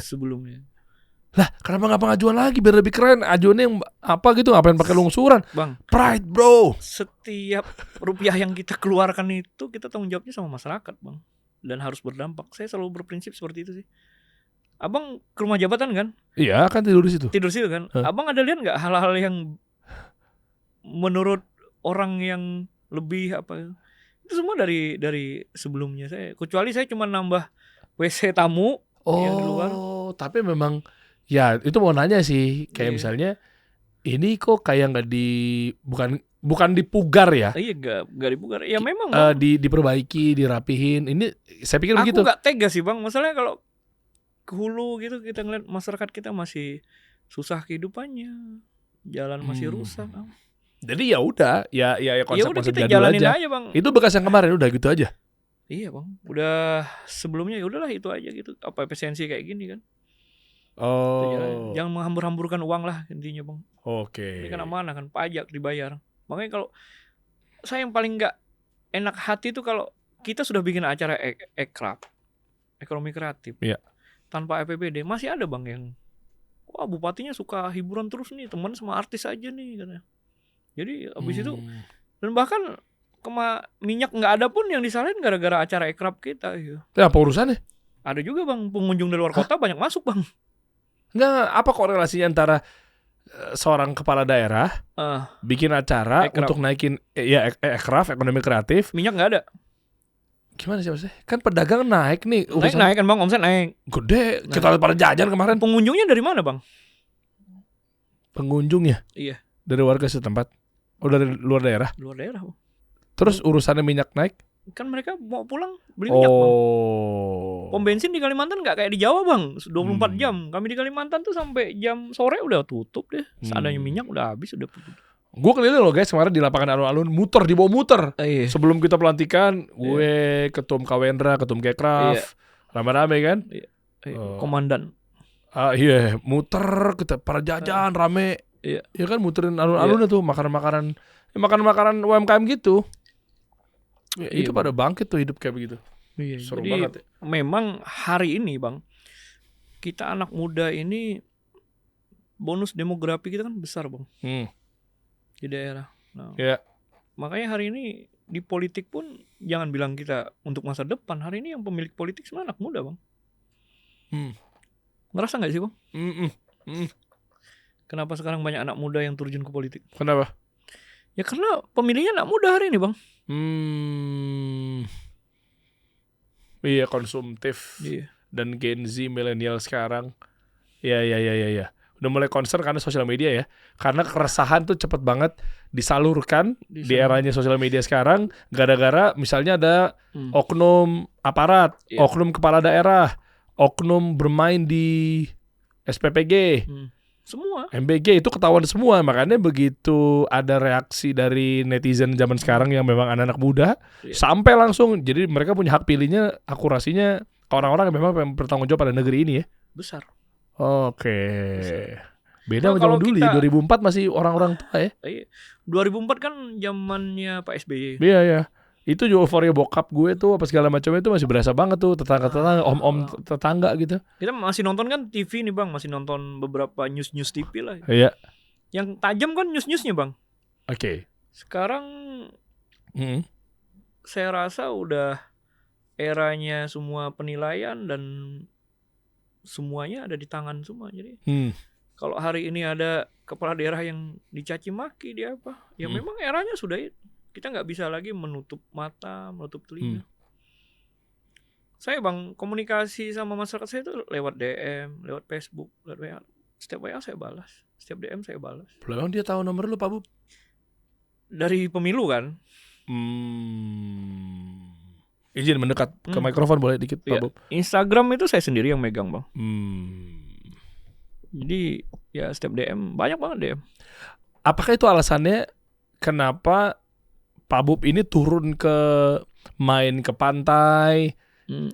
Lah, kenapa nggak pengajuan lagi biar lebih keren? Ajuannya yang apa gitu, ngapain pakai lungsuran? Bang, pride bro. Setiap rupiah yang kita keluarkan itu kita tanggung jawabnya sama masyarakat Bang. Dan harus berdampak. Saya selalu berprinsip seperti itu sih. Abang ke rumah jabatan kan? Iya, kan tidur di situ. Tidur situ kan? Abang ada lihat nggak hal-hal yang menurut orang yang lebih apa? Itu semua dari sebelumnya saya. Kecuali saya cuma nambah WC tamu yang di luar. Tapi memang ya itu mau nanya sih, kayak misalnya ini kok kayak nggak bukan dipugar ya? Iya nggak dipugar. Ya memang diperbaiki, dirapihin. Ini saya pikir begitu. Aku nggak tega sih Bang. Masalahnya kalau ke hulu gitu kita ngeliat masyarakat kita masih susah kehidupannya, jalan masih rusak. Jadi ya udah, ya konsep kita jadul jalanin aja. Bang. Itu bekas yang kemarin udah gitu aja. Iya Bang, udah sebelumnya ya udahlah itu aja gitu. Apa efisiensi kayak gini kan? Jangan menghambur-hamburkan uang lah intinya Bang. Oke. Ini kan amanah kan, pajak dibayar. Makanya kalau saya yang paling nggak enak hati itu kalau kita sudah bikin acara ekraf, ekonomi kreatif, tanpa APBD masih ada Bang yang wah bupatinya suka hiburan terus nih, teman sama artis aja nih katanya. Jadi abis itu dan bahkan minyak nggak ada pun yang disalahin gara-gara acara ekraf kita gitu. Ya apa urusannya? Ada juga Bang pengunjung dari luar kota banyak masuk Bang. Nggak, apa korelasinya antara seorang kepala daerah bikin acara untuk naikin ekraf, ekonomi kreatif, minyak nggak ada. Gimana sih maksudnya? Kan pedagang naik nih, naik kan Bang, omset naik. Gede, kita pada jajan kemarin. Pengunjungnya dari mana Bang? Pengunjungnya? Iya. Dari warga setempat. Oh dari luar daerah? Luar daerah. Terus urusannya minyak naik? Kan mereka mau pulang beli minyak Bang. Pom bensin di Kalimantan nggak kayak di Jawa Bang, 24 jam. Kami di Kalimantan tuh sampai jam sore udah tutup deh. Seadanya minyak udah habis, udah tutup. Gue keliling loh guys kemarin di lapangan alun-alun, muter di bawah muter. Sebelum kita pelantikan, gue ketum Kawendra, ketum Kekraf, rame-rame kan? Komandan. Muter kita para jajan rame. Iya kan muterin alun-alun itu makanan-makanan UMKM gitu. Itu pada bangkit tuh hidup kayak begitu. Seru banget ya. Memang hari ini Bang, kita anak muda ini bonus demografi kita kan besar Bang. Di daerah. Nah, makanya hari ini di politik pun jangan bilang kita untuk masa depan. Hari ini yang pemilik politik sebenarnya anak muda Bang. Ngerasa gak sih Bang? Kenapa sekarang banyak anak muda yang terjun ke politik? Kenapa? Ya karena pemilihnya anak muda hari ini Bang. Iya konsumtif. Dan Gen Z milenial sekarang. Iya. udah mulai concern karena sosial media ya. Karena keresahan tuh cepet banget disalurkan di eranya sosial media sekarang. Gara-gara misalnya ada oknum aparat, oknum kepala daerah, oknum bermain di SPPG, semua MBG itu ketahuan semua. Makanya begitu ada reaksi dari netizen zaman sekarang yang memang anak-anak muda, sampai langsung, jadi mereka punya hak pilihnya, akurasinya ke orang-orang yang memang bertanggung jawab pada negeri ini ya. besar. Oke. Beda Nah, sama kalau zaman dulu ya, 2004 masih orang-orang tua ya. 2004 kan zamannya Pak SBY. Iya ya. Itu juga euforia bokap gue tuh apa segala macamnya itu masih berasa banget tuh, tetangga-tetangga, om-om tetangga gitu. Kita masih nonton kan TV nih Bang, masih nonton beberapa news TV lah. Iya. Yang tajam kan newsnya Bang. Oke. Sekarang saya rasa udah eranya semua penilaian dan semuanya ada di tangan semua. Jadi kalau hari ini ada kepala daerah yang dicaci maki dia apa, ya memang eranya sudah itu. Kita nggak bisa lagi menutup mata, menutup telinga. Saya Bang, komunikasi sama masyarakat saya itu lewat DM, lewat Facebook, lewat WA. Setiap WA saya balas, setiap DM saya balas. Memang dia tahu nomor lu Pak Bub? Dari pemilu kan. Izin mendekat ke mikrofon boleh dikit Pak Bub? Instagram itu saya sendiri yang megang Bang. Jadi ya setiap DM, banyak banget DM. Apakah itu alasannya kenapa Pak Bub ini turun ke main ke pantai?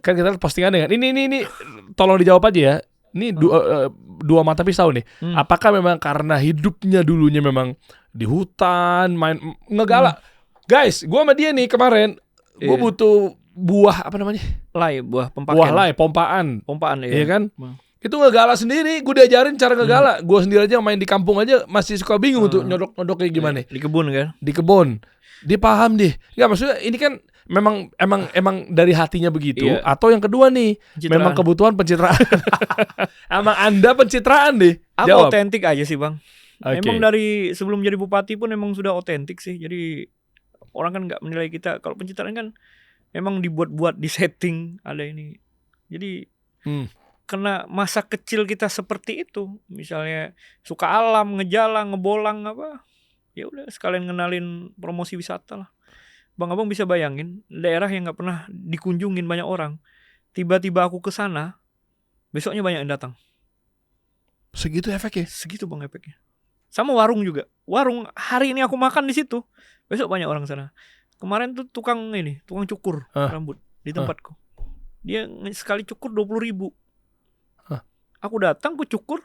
Kan kita lihat postingannya kan. Ini tolong dijawab aja ya. Ini dua mata pisau nih. Apakah memang karena hidupnya dulunya memang di hutan, main ngegala? Guys, gua sama dia nih kemarin, gua butuh buah apa namanya? Buah pempakan. Buah lay, pompaan ya. Iya kan? Itu ngegala sendiri, gue diajarin cara ngegala. Gue sendiri aja main di kampung aja masih suka bingung tuh nyodok kayak gimana. Di kebun kan? Di kebun. Dia paham deh. Enggak, maksudnya ini kan emang dari hatinya begitu. Atau yang kedua nih, memang kebutuhan pencitraan. Emang Anda pencitraan deh. Aku otentik aja sih Bang. Okay. Emang dari sebelum jadi bupati pun emang sudah otentik sih. Jadi orang kan nggak menilai kita. Kalau pencitraan kan emang dibuat-buat, di setting ada ini. Jadi karena masa kecil kita seperti itu, misalnya suka alam, ngejalan, ngebolang apa, ya udah sekalian ngenalin promosi wisata lah. Bang Abang bisa bayangin daerah yang nggak pernah dikunjungin banyak orang, tiba-tiba aku ke sana, besoknya banyak yang datang. Segitu efeknya? Segitu Bang efeknya. Sama warung juga. Warung hari ini aku makan di situ, besok banyak orang sana. Kemarin tuh tukang cukur rambut di tempatku. Dia sekali cukur 20.000. Aku datang, aku cukur,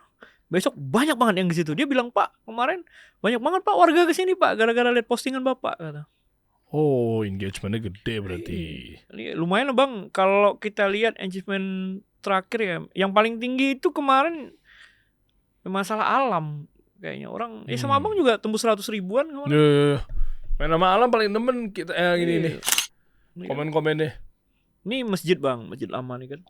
besok banyak banget yang di situ. Dia bilang, "Pak, kemarin banyak banget Pak warga ke sini Pak, gara-gara lihat postingan Bapak," kata. Oh, engagementnya gede berarti. Ini lumayan Bang, kalau kita lihat engagement terakhir ya, yang paling tinggi itu kemarin masalah alam. Kayaknya orang, sama Abang juga tembus 100 ribuan kemarin. Main nama alam paling demen kita gini nih. Komen-komennya. Ini masjid Bang, masjid lama nih kan.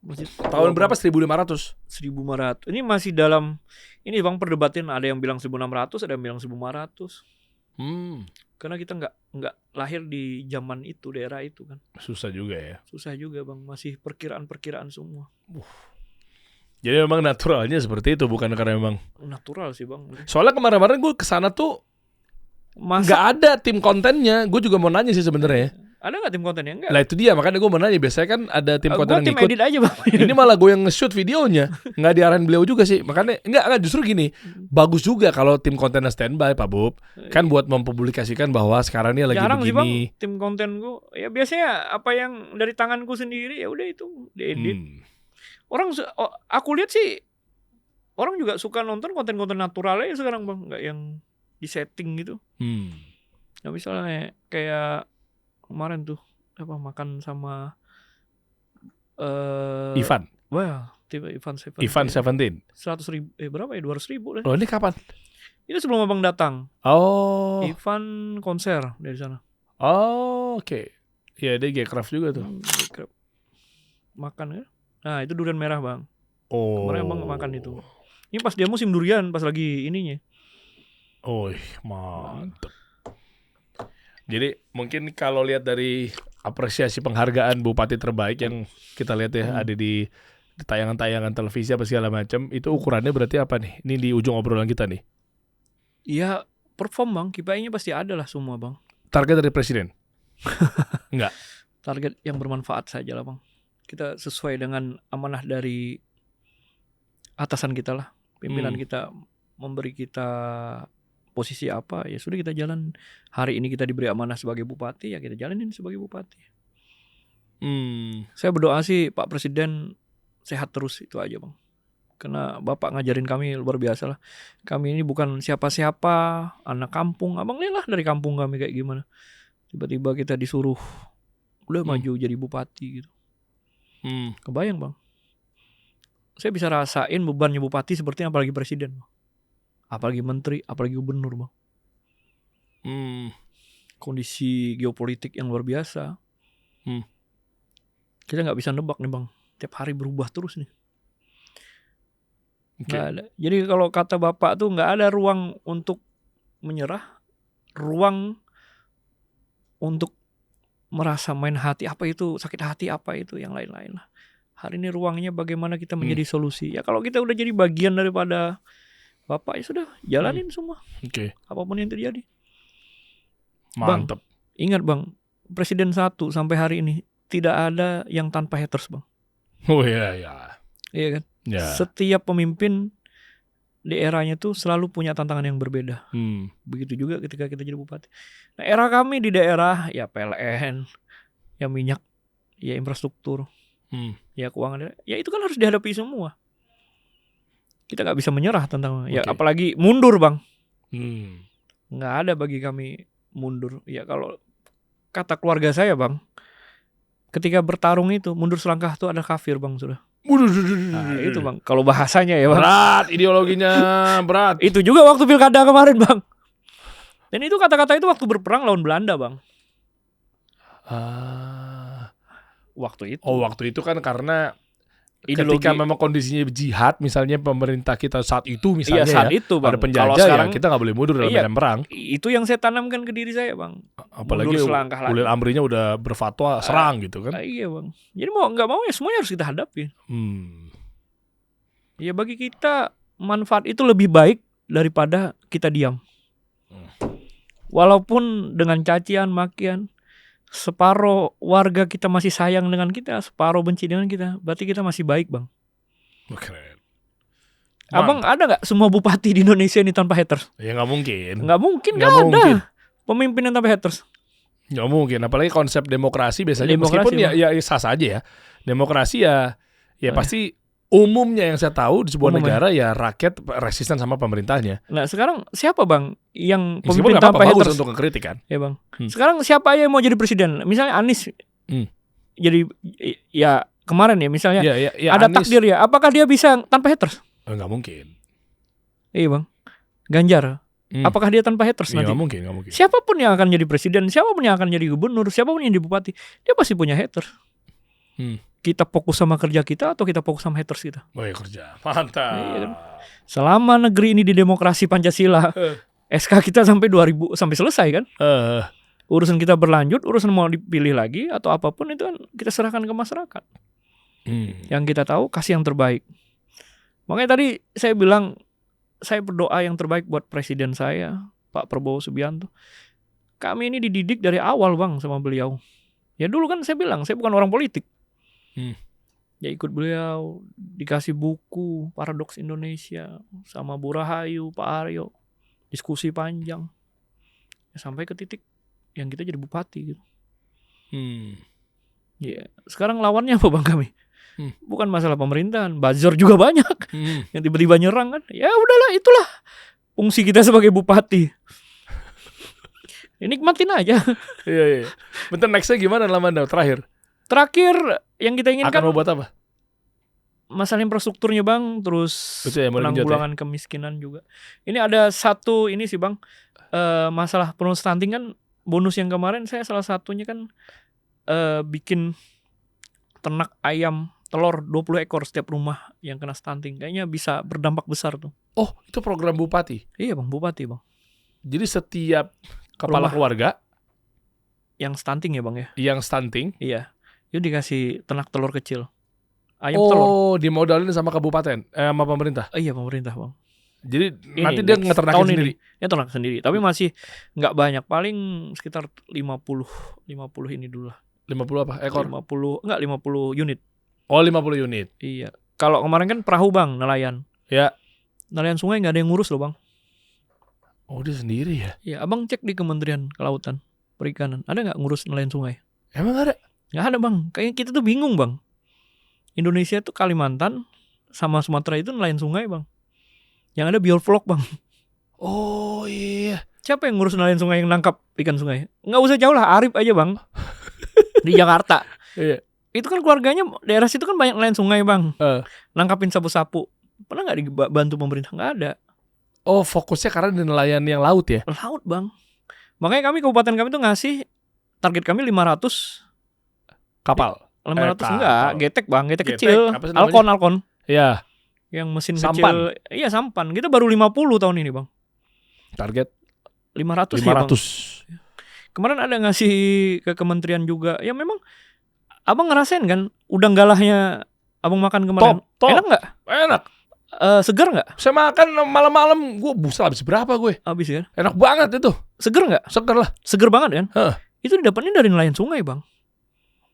Masjid tahun berapa? 1.500. 1.500. Ini masih dalam ini Bang perdebatan, ada yang bilang 1.600, ada yang bilang 1.500. Karena kita nggak lahir di zaman itu, daerah itu kan. Susah juga ya. Susah juga Bang, masih perkiraan semua. Jadi memang naturalnya seperti itu, bukan karena memang natural sih Bang. Soalnya kemarin-kemarin gue kesana tuh nggak ada tim kontennya. Gue juga mau nanya sih sebenarnya. Ada nggak tim kontennya? Enggak. Lah itu dia, makanya gue mau nanya. Biasanya kan ada tim konten yang ngikut. Gue tim edit aja Bang. Ini malah gue yang nge-shoot videonya. Nggak diarahin beliau juga sih. Makanya enggak justru gini. Bagus juga kalau tim kontennya standby Pak Bub. Kan buat mempublikasikan bahwa sekarang ini lagi jarang begini. Sih Bang, tim konten gue. Ya biasanya apa yang dari tanganku sendiri ya udah itu diedit. Orang aku lihat sih orang juga suka nonton konten-konten naturalnya sekarang Bang, nggak yang di setting gitu. Nah misalnya kayak kemarin tuh makan sama Ivan. Wah, tiba Ivan 17. 100.000 berapa ya? 200.000 lah. Oh, ini kapan? Itu sebelum Abang datang. Oh. Ivan konser dari sana. Oh, oke. Ya, dia G-Craft juga tuh. Makan ya. Nah, itu durian merah, Bang. Oh. Kemarin Abang makan itu. Ini pas dia musim durian, pas lagi ininya. Oh, mantap. Jadi mungkin kalau lihat dari apresiasi penghargaan Bupati terbaik yang kita lihat ya ada di di tayangan-tayangan televisi apa segala macam, itu ukurannya berarti apa nih? Ini di ujung obrolan kita nih. Ya perform bang, KPI-nya pasti ada lah semua bang. Target dari presiden? Enggak. Target yang bermanfaat saja lah bang. Kita sesuai dengan amanah dari atasan kita lah. Pimpinan kita memberi kita posisi apa, ya sudah kita jalan. Hari ini kita diberi amanah sebagai bupati, ya kita jalanin sebagai bupati. Saya berdoa sih Pak Presiden sehat terus, itu aja bang. Karena Bapak ngajarin kami luar biasa lah. Kami ini bukan siapa-siapa, anak kampung. Abang lihat lah dari kampung kami kayak gimana. Tiba-tiba kita disuruh udah maju jadi bupati gitu. Kebayang bang. Saya bisa rasain bebannya bupati seperti apalagi presiden bang. Apalagi menteri, apalagi gubernur bang. Kondisi geopolitik yang luar biasa. Kita nggak bisa nebak nih bang. Tiap hari berubah terus nih. Nggak ada. Jadi kalau kata Bapak tuh nggak ada ruang untuk menyerah, ruang untuk merasa main hati, apa itu sakit hati, apa itu yang lain-lain lah. Hari ini ruangnya bagaimana kita menjadi solusi. Ya kalau kita udah jadi bagian daripada Bapak, ya sudah jalanin semua. Apapun yang terjadi. Mantap. Bang, ingat bang, Presiden 1 sampai hari ini tidak ada yang tanpa haters bang. Oh iya. Iya kan? Ya. Setiap pemimpin di eranya tuh selalu punya tantangan yang berbeda. Begitu juga ketika kita jadi bupati. Nah, era kami di daerah ya PLN, ya minyak, ya infrastruktur, ya keuangan, ya itu kan harus dihadapi semua. Kita nggak bisa menyerah tentang, ya apalagi mundur bang. Nggak ada bagi kami mundur. Ya kalau kata keluarga saya bang, ketika bertarung itu mundur selangkah tuh ada kafir bang sudah. Nah, itu bang, kalau bahasanya ya bang. Berat, ideologinya berat. Itu juga waktu pilkada kemarin bang. Dan itu kata-kata itu waktu berperang lawan Belanda bang. Waktu itu. Oh waktu itu kan karena ideologi. Ketika memang kondisinya jihad, misalnya pemerintah kita saat itu misalnya saat itu, bang. ada penjajah sekarang, ya kita nggak boleh mundur dalam medan perang. Itu yang saya tanamkan ke diri saya bang. Apalagi ulil amrinya udah berfatwa serang gitu kan. Iya bang. Jadi mau nggak mau ya semuanya harus kita hadapi. Ya bagi kita manfaat itu lebih baik daripada kita diam. Walaupun dengan cacian, makian, separuh warga kita masih sayang dengan kita, separuh benci dengan kita, berarti kita masih baik bang. Keren. Abang ada nggak semua bupati di Indonesia ini tanpa haters? Ya nggak mungkin. Nggak mungkin, nggak ada pemimpin yang tanpa haters. Nggak mungkin, apalagi konsep demokrasi biasanya meskipun ya sah saja ya. Demokrasi ya pasti umumnya yang saya tahu di sebuah negara ya rakyat resisten sama pemerintahnya. Nah sekarang siapa bang yang pemimpin tanpa haters? Bagus untuk ngekritik kan. Ya bang. Sekarang siapa aja yang mau jadi presiden? Misalnya Anies jadi ya kemarin ya misalnya ada Anies, takdir ya. Apakah dia bisa tanpa haters? Nggak mungkin. Iya bang. Ganjar. Apakah dia tanpa haters nanti? Nggak mungkin. Siapapun yang akan jadi presiden, siapapun yang akan jadi gubernur, siapapun yang jadi bupati, dia pasti punya haters. Kita fokus sama kerja kita atau kita fokus sama haters kita? Oh ya kerja. Mantap. Iya kan? Selama negeri ini di demokrasi Pancasila, SK kita sampai 2000 sampai selesai kan? Urusan kita berlanjut, urusan mau dipilih lagi atau apapun itu kan kita serahkan ke masyarakat. Yang kita tahu kasih yang terbaik. Makanya tadi saya bilang saya berdoa yang terbaik buat presiden saya, Pak Prabowo Subianto. Kami ini dididik dari awal bang sama beliau. Ya dulu kan saya bilang saya bukan orang politik. Ya ikut beliau, dikasih buku Paradoks Indonesia sama Bu Rahayu, Pak Aryo, diskusi panjang ya, sampai ke titik yang kita jadi bupati gitu. Ya sekarang lawannya apa bang kami? Bukan masalah pemerintahan, buzzer juga banyak yang tiba-tiba nyerang kan. Ya udahlah, itulah fungsi kita sebagai bupati. Nikmatin aja. Iya. Bentar, nextnya gimana Lamanda terakhir yang kita inginkan akan mau buat apa? Masalah infrastrukturnya bang, terus penanggulangan kemiskinan juga. Ini ada satu ini sih bang, masalah penuh stunting kan, bonus yang kemarin saya salah satunya kan bikin ternak ayam telur 20 ekor setiap rumah yang kena stunting. Kayaknya bisa berdampak besar tuh. Oh itu program bupati? Iya bang, bupati bang. Jadi setiap kepala keluarga yang stunting ya bang ya? Yang stunting? Iya. Itu dikasih ternak telur kecil. ayam telur. Oh, dimodalin sama kabupaten, sama pemerintah. Iya pemerintah bang. Jadi Ini, nanti dia ngeternakin tahun sendiri. Ini, ya ternak sendiri. Tapi masih nggak banyak, paling sekitar 50 ini dulu lah. 50 apa? Ekor? 50 unit. Oh, 50 unit. Iya. Kalau kemarin kan perahu bang, nelayan. Ya. Nelayan sungai nggak ada yang ngurus loh bang. Oh, dia sendiri ya? Iya, abang cek di Kementerian Kelautan Perikanan, ada nggak ngurus nelayan sungai? Emang ada? Nggak ada bang. Kayaknya kita tuh bingung bang. Indonesia tuh Kalimantan sama Sumatera itu nelayan sungai bang. Yang ada bioflok bang. Oh iya. Siapa yang ngurus nelayan sungai yang nangkap ikan sungai? Nggak usah jauh lah, Arif aja bang. Di Jakarta. Iya. Itu kan keluarganya daerah situ kan banyak nelayan sungai bang. Nangkapin sapu-sapu. Pernah nggak dibantu pemerintah? Nggak ada. Oh, fokusnya karena di nelayan yang laut ya? Laut bang. Makanya kabupaten kami tuh ngasih target kami 500 Kapal. 500 kapal. enggak, getek bang, getek Getek, kecil. apa sih namanya? Alkon. Iya. Yang mesin Sampan. kecil. Iya sampan. Kita baru 50 tahun ini bang. Target 500 ya bang. 500. Kemarin ada ngasih ke kementerian juga. Ya memang abang ngerasain kan udang galahnya abang makan kemarin. Top. Enak nggak? Enak. Seger nggak? Saya makan malam-malam, gue busa habis berapa gue? Habis kan? Enak banget itu. Seger nggak? Seger lah. Seger banget kan? Heeh. Itu didapatnya dari nelayan sungai bang.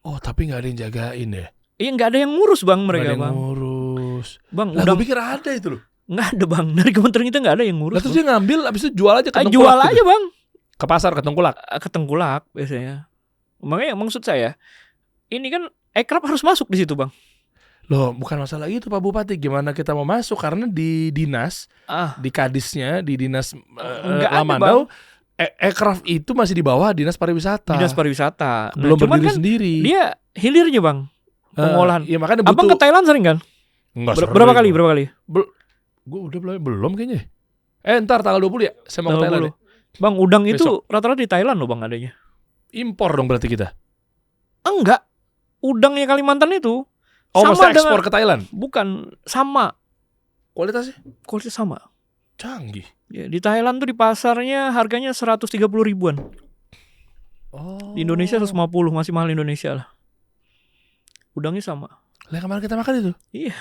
Oh, tapi nggak ada yang jagain ya? Iya nggak ada yang ngurus bang Nggak mereka ada yang bang. ngurus. Bang Lah, udang gue pikir ada itu loh. nggak ada bang. Dari kementerian kita nggak ada yang ngurus. Lah, terus Bang. dia ngambil, abis itu jual aja ke Tengkulak. Jual gitu. aja bang. Ke pasar, ke Tengkulak. Ke Tengkulak biasanya. Makanya maksud saya ini kan ekrab harus masuk di situ bang. Loh, bukan masalah itu Pak Bupati. Gimana kita mau masuk? Karena di dinas, di kadisnya, di dinas Nggak ada, Lamandau, Ekraf itu masih di bawah dinas pariwisata. Dinas pariwisata. Belum cuman berdiri kan sendiri. dia hilirnya bang. Pengolahan. Iya, makanya Abang butuh. ke Thailand sering kan? Nggak Berapa sering. kali? Berapa kali? Gue udah belum kayaknya. Ntar tanggal 20 ya. Saya mau ke Thailand. 20. Bang, udang Besok. itu rata-rata di Thailand loh bang adanya. Impor dong berarti kita. Enggak. Udangnya Kalimantan itu Oh, sama maksudnya ekspor dengan, ke Thailand. bukan sama. Kualitasnya Kualitas sama. canggih. Ya, di Thailand tuh di pasarnya harganya 130 ribuan. Oh. Di Indonesia 150, masih mahal Indonesia lah. Udangnya sama. Lah, kemarin kita makan itu. Iya.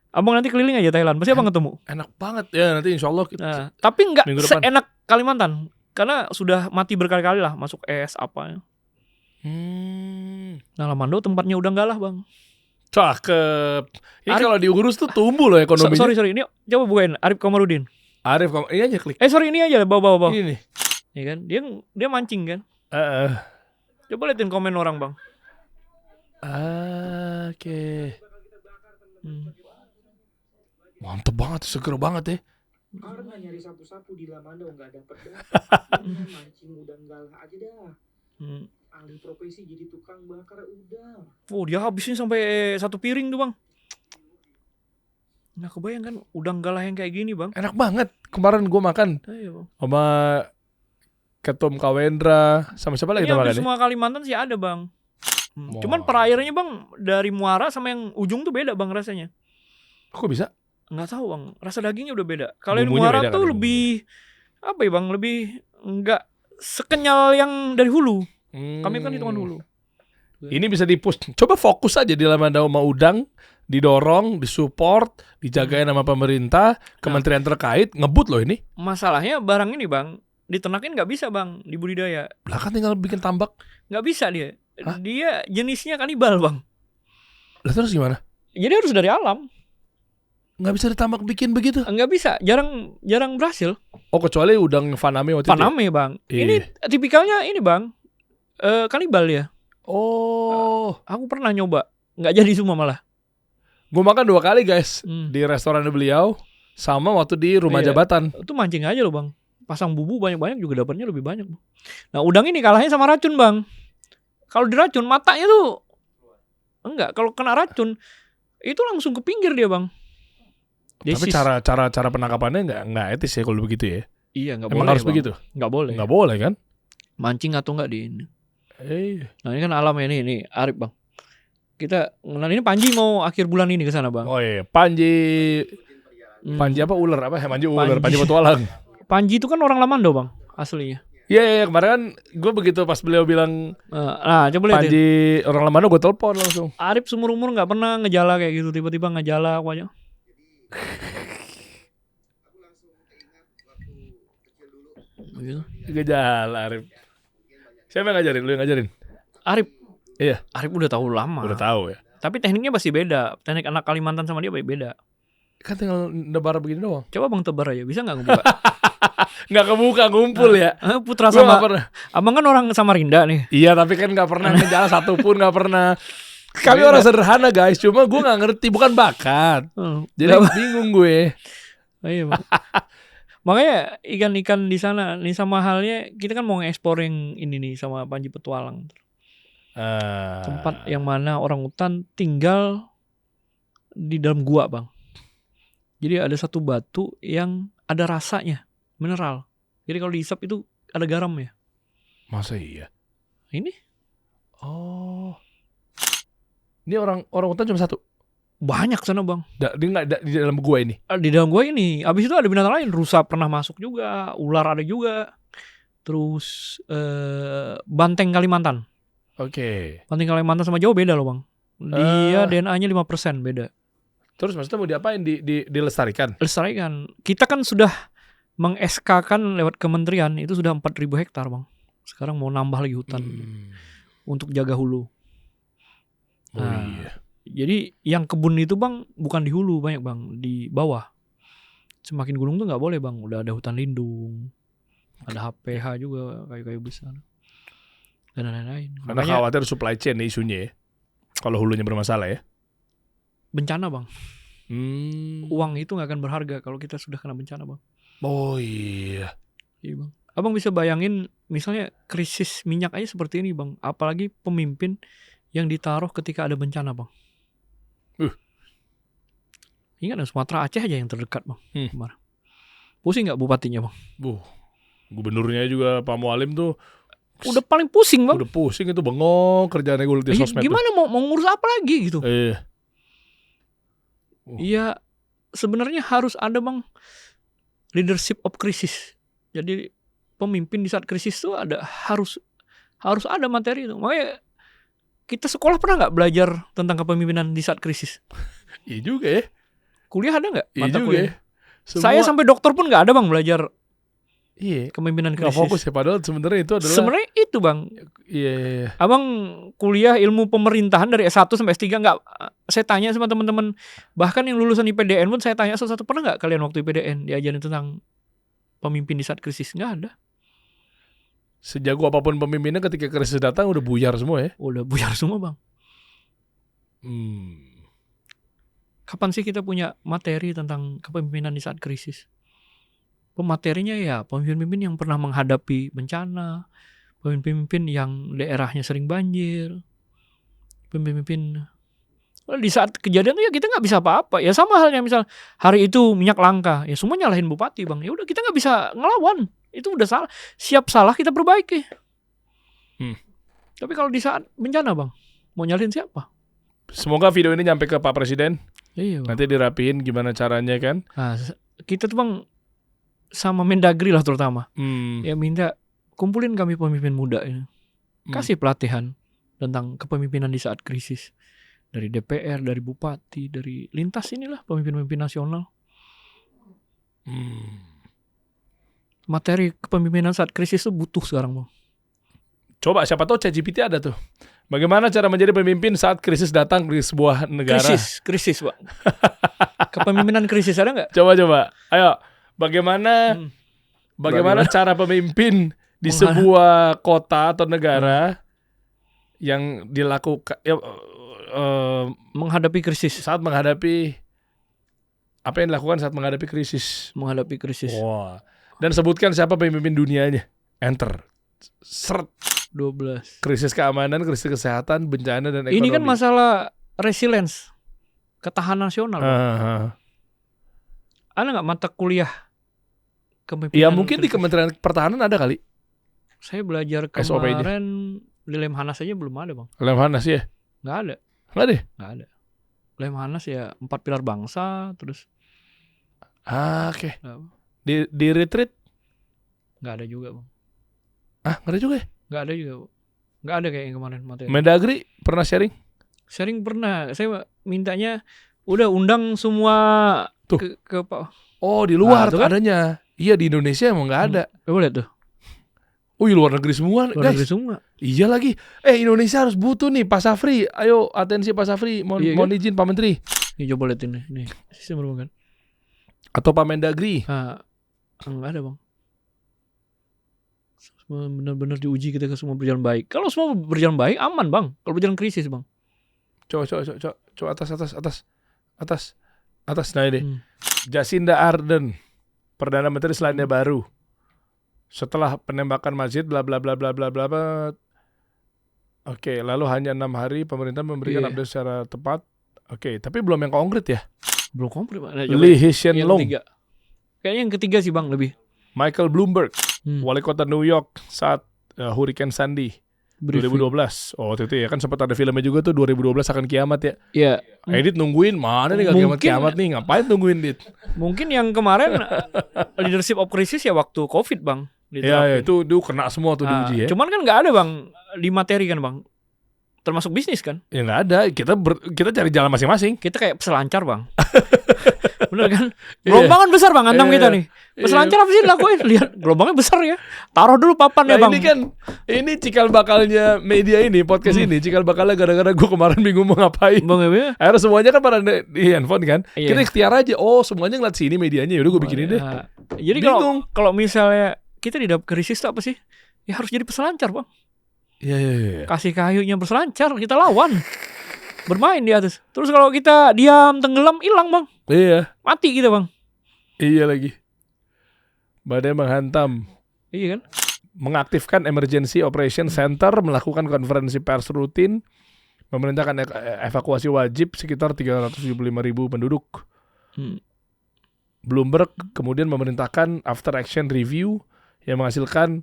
Abang nanti keliling aja Thailand, pasti abang ketemu. Enak banget ya, nanti insya Allah. Nah, tapi nggak Minggu depan. seenak Kalimantan, karena sudah mati berkali-kali lah, masuk es apa. Nah, Lamandau tempatnya udang galah bang. Cakep. Ini Arif- kalau diurus tuh tumbuh loh ekonominya. Sorry, ini coba bukain Arif Komarudin. Arif, ini aja klik. Sorry ini aja bawa. Ini nih. Ya kan, dia mancing kan. Heeh. Coba liatin komen orang bang. Oke. Hmm. Mantep banget, seger banget ya. Karena nyari sapu-sapu di Lamandau nggak dapet mancing udang galah aja dah. Hmm. Alih profesi jadi tukang bakar udang. Oh dia habisin sampai 1 piring tuh bang. Nah kebayang kan udang galah yang kayak gini bang. Enak banget. Kemarin gue makan Ayo bang. sama Ketum Kawendra, sama siapa lagi Ini kita hampir makan ya? semua Kalimantan sih ada bang. Wah. Cuman perairannya bang dari muara sama yang ujung tuh beda bang rasanya. Kok bisa? Nggak tahu bang, rasa dagingnya udah beda. Kalau yang Bumbunya muara beda tuh kali lebih apa ya bang? Lebih nggak sekenyal yang dari hulu. Kami kan hitungan hulu. Ini bisa di-push. Coba fokus aja di Lamandau sama udang, didorong, disupport, dijagain sama pemerintah, kementerian terkait, ngebut loh ini. Masalahnya barang ini bang diternakin nggak bisa bang di budidaya. Lah kan tinggal bikin tambak. Nggak bisa dia. Hah? Dia jenisnya kanibal bang. Lah terus gimana? Jadi harus dari alam. Nggak bisa ditambak bikin begitu? Nggak bisa. Jarang berhasil. Oh, kecuali udang Faname waktu itu. Paname bang. Iya. Ini tipikalnya ini bang. Kanibal ya. Oh, Aku pernah nyoba. Nggak jadi semua malah. gue makan 2 kali guys Hmm. di restoran beliau, sama waktu di rumah Iya. jabatan. Itu mancing aja loh bang. Pasang bubu banyak-banyak juga dapatnya lebih banyak. Nah udang ini kalahnya sama racun bang. Kalau diracun matanya tuh enggak. Kalau kena racun itu langsung ke pinggir dia bang. Tapi cara penangkapannya nggak etis ya kalau begitu ya. Iya nggak Emang boleh. harus Bang. begitu? Nggak boleh. Nggak boleh kan? Mancing atau enggak di ini. Eh. Nah ini kan alam ini Arif bang. Kita ini Panji mau akhir bulan ini ke sana bang. Oh iya, Panji Hmm. apa ular apa? Manji ular, Panji. Panji petualang. Panji itu kan orang Lamandau bang aslinya. Iya, kemarin kan gue begitu pas beliau bilang Nah, coba lihat. Panji orang Lemano, gue telepon langsung. Arif seumur umur nggak pernah ngejala kayak gitu, tiba-tiba ngejala aja. Begitu. Gejala Arif. Siapa yang ngajarin? Lu yang ngajarin? Arif. Iya. Arif udah tahu lama. Udah tahu ya. Tapi tekniknya pasti beda. Teknik anak Kalimantan sama dia beda. Kan tinggal nebar begini doang. Coba Bang tebar aja, bisa nggak ngebuka? Nggak kebuka, ngumpul ya. Putra Gua sama nggak pernah. Abang kan orang Samarinda nih. Iya, tapi kan nggak pernah ngejala satupun, nggak pernah. Kami orang sederhana guys, cuma gue nggak ngerti, bukan bakat. Jadi bingung gue. Iya, Bang. Makanya ikan-ikan di sana nih sama halnya kita kan mau nge-ekspor yang ini nih sama Panji Petualang. Tempat yang mana orang hutan tinggal di dalam gua, Bang. Jadi ada satu batu yang ada rasanya, mineral. Jadi kalau dihisap itu ada garamnya. Masa iya? Ini? Oh. Ini orang hutan cuma satu. Banyak sana, Bang. Dia nggak di dalam gua ini. Di dalam gua ini. Abis itu ada binatang lain, rusa pernah masuk juga, ular ada juga. Terus banteng Kalimantan. Oke. Banteng Kalimantan sama Jawa beda loh, Bang. Dia DNA-nya 5% beda. Terus maksudnya mau diapain? Dilestarikan? Lestarikan. Kita kan sudah meng-SK-kan lewat kementerian itu sudah 4.000 hektar, Bang. Sekarang mau nambah lagi hutan untuk jaga hulu. Iya. Jadi yang kebun itu, Bang, bukan di hulu banyak, Bang, di bawah. Semakin gunung tuh nggak boleh, Bang. Udah ada hutan lindung, ada HPH juga, kayu-kayu besar dan lain-lain. Karena khawatir supply chain isunya ya. Kalau hulunya bermasalah ya. Bencana, Bang. Uang itu nggak akan berharga kalau kita sudah kena bencana, Bang. Oh iya. Iya, Bang. Abang bisa bayangin misalnya krisis minyak aja seperti ini, Bang. Apalagi pemimpin yang ditaruh ketika ada bencana, Bang. Ingat Sumatera Aceh aja yang terdekat, Bang. Kemarin. Pusing nggak bupatinya, Bang? Gubernurnya juga Pak Mualim tuh udah paling pusing, Bang. Udah pusing itu, bengong kerjaan di sosmed. Gimana mau ngurus apa lagi gitu? Iya, sebenarnya harus ada, Bang, leadership of crisis. Jadi pemimpin di saat krisis itu harus ada materi itu. Makanya kita sekolah pernah nggak belajar tentang kepemimpinan di saat krisis? Iya juga ya. Kuliah ada nggak? Iya juga ya. Saya sampai dokter pun nggak ada, Bang, belajar kepemimpinan krisis. Nggak fokus ya, padahal sebenarnya itu, Bang. Iya. Abang kuliah ilmu pemerintahan dari S1 sampai S3 nggak? Saya tanya sama teman-teman, bahkan yang lulusan IPDN pun saya tanya satu-satu, pernah nggak kalian waktu IPDN diajarin tentang pemimpin di saat krisis? Nggak ada. Sejago apapun pemimpinnya ketika krisis datang udah buyar semua ya. Udah buyar semua, Bang. Kapan sih kita punya materi tentang kepemimpinan di saat krisis? Pematerinya ya pemimpin-pemimpin yang pernah menghadapi bencana, pemimpin-pemimpin yang daerahnya sering banjir, pemimpin di saat kejadian itu ya kita nggak bisa apa-apa. Ya sama halnya misal hari itu minyak langka, ya semua nyalahin bupati, Bang. Ya udah kita nggak bisa ngelawan. Itu udah salah. Siap salah kita perbaiki. Tapi kalau di saat bencana, Bang, mau nyalahin siapa? Semoga video ini nyampe ke Pak Presiden. Iya, Bang. Nanti dirapiin gimana caranya kan. Nah, kita tuh, Bang, sama Mendagri lah terutama. Ya minta kumpulin kami pemimpin muda ini. Kasih pelatihan tentang kepemimpinan di saat krisis. Dari DPR, dari bupati, dari lintas inilah pemimpin-pemimpin nasional. Materi kepemimpinan saat krisis itu butuh sekarang, Bang. Coba siapa tahu ChatGPT ada tuh. Bagaimana cara menjadi pemimpin saat krisis datang di sebuah negara? Krisis, Bang. Kepemimpinan krisis ada nggak? Coba. Ayo, bagaimana cara pemimpin di sebuah kota atau negara yang dilakukan menghadapi krisis? Saat menghadapi apa yang dilakukan saat menghadapi krisis? Menghadapi krisis. Wah. Dan sebutkan siapa pemimpin dunianya. Enter. 12. Krisis keamanan, krisis kesehatan, bencana dan ekonomi. Ini kan masalah resilience, ketahanan nasional. Ada nggak mata kuliah kepemimpinan? Ya mungkin krisis di Kementerian Pertahanan ada kali. Saya belajar kemarin di Lemhanas aja belum ada, Bang. Lemhanas ya? Nggak ada. Nggak ada. Lemhanas ya 4 pilar bangsa terus. Oke. Di retreat? Nggak ada juga, Bang. Ah, nggak ada juga ya? Nggak ada juga, Bu. Nggak ada kayaknya kemarin materi. Mendagri pernah sharing? Sharing pernah. Saya mintanya udah undang semua Tuh. ke Pak. Oh, di luar tuh kan? adanya. Iya, di Indonesia emang nggak ada. Coba lihat tuh. Oh, luar negeri semua, Luar guys. negeri semua. Iya lagi. Indonesia harus butuh nih Pak Safri. Ayo atensi Pak Safri. Mohon, Iya kan? mohon izin Pak Menteri. Nih coba lihat ini. Nih, sistem berhubungan. Atau Pak Mendagri. Ah, enggak ada, Bang. Semua benar-benar diuji kita ke semua berjalan baik. Kalau semua berjalan baik, aman, Bang. Kalau berjalan krisis, Bang. Coba atas. Nah ini. Hmm. Jacinda Ardern, Perdana Menteri Selandia Baru. Setelah penembakan masjid bla bla bla bla bla bla. Oke, lalu hanya 6 hari pemerintah memberikan Iya. update secara tepat. Oke, tapi belum yang konkret ya. Belum komplit, Bang. Nah, coba Lee Hsien yang Loong, ketiga. Kayaknya yang ketiga sih, Bang, lebih. Michael Bloomberg, Hmm. wali kota New York saat Hurricane Sandy Briefing. 2012. Oh, waktu itu ya kan sempat ada filmnya juga tuh 2012 akan kiamat ya. Iya. Edit nungguin mana nih gak Mungkin- kiamat nih, ngapain nungguin Dit? Mungkin yang kemarin leadership of crisis ya waktu Covid, Bang. Ya itu kena semua tuh Ah, diuji ya. cuman kan nggak ada, Bang, di materi kan, Bang. Termasuk bisnis kan. Ya nggak ada, kita cari jalan masing-masing. Kita kayak peselancar, Bang. Bener kan? Gelombang kan besar, Bang, hantam Iya. kita nih. Peselancar apa sih dilakuin? Lihat, gelombangnya besar ya. Taruh dulu papannya, Nah Bang. ini kan, ini cikal bakalnya media ini, podcast ini, cikal bakalnya gara-gara gue kemarin bingung mau ngapain. Bang, ya. Akhirnya semuanya kan pada di handphone kan. Iya. Kita ikhtiar aja, semuanya ngeliat sini medianya, yaudah gue bikinin deh. Nah, jadi Bingung. kalau misalnya kita di dalam krisis itu apa sih? Ya harus jadi peselancar, Bang. Iya. Kasih kayunya berselancar, kita lawan. Bermain di atas. Terus kalau kita diam, tenggelam, hilang, Bang. Iya, Mati kita, Bang. iya lagi. Badai menghantam. Iya kan? Mengaktifkan Emergency Operation Center, melakukan konferensi pers rutin, memerintahkan evakuasi wajib sekitar 375.000 penduduk. Hmm. Bloomberg kemudian memerintahkan after action review yang menghasilkan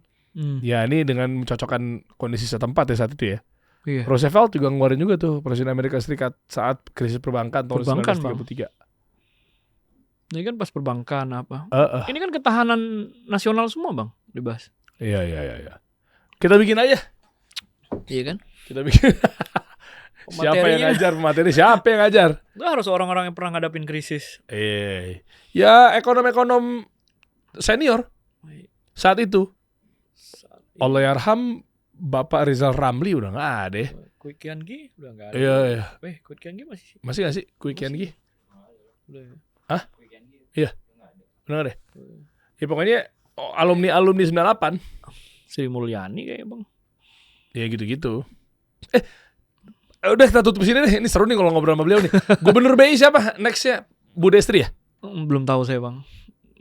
ya ini dengan mencocokkan kondisi setempat ya saat itu ya. Iya. Roosevelt juga ngeluarin juga tuh Presiden Amerika Serikat saat krisis perbankan tahun Perbankan, 1933. Ini kan pas perbankan apa? Heeh. Ini kan ketahanan nasional semua, Bang, dibahas. Iya. Kita bikin aja. Iya kan? Kita bikin. Siapa yang Materinya. ngajar materi? Siapa yang ngajar? Itu harus orang-orang yang pernah ngadapin krisis. Ya ekonom-ekonom senior saat itu. Allahyarham Bapak Rizal Ramli udah nggak ada ya. Quick Kian Gi udah nggak ada. Iya. Quick Kian Gi masih. Masih nggak sih Quick Kian Gi? Udah. Udah nggak deh. Ya pokoknya alumni 98. Sri Mulyani kayaknya, Bang. Ya gitu-gitu. Udah kita tutup sini deh. Ini seru nih kalau ngobrol sama beliau nih. Gubernur BI siapa? Nextnya Bu Destri ya? Belum tahu saya, Bang.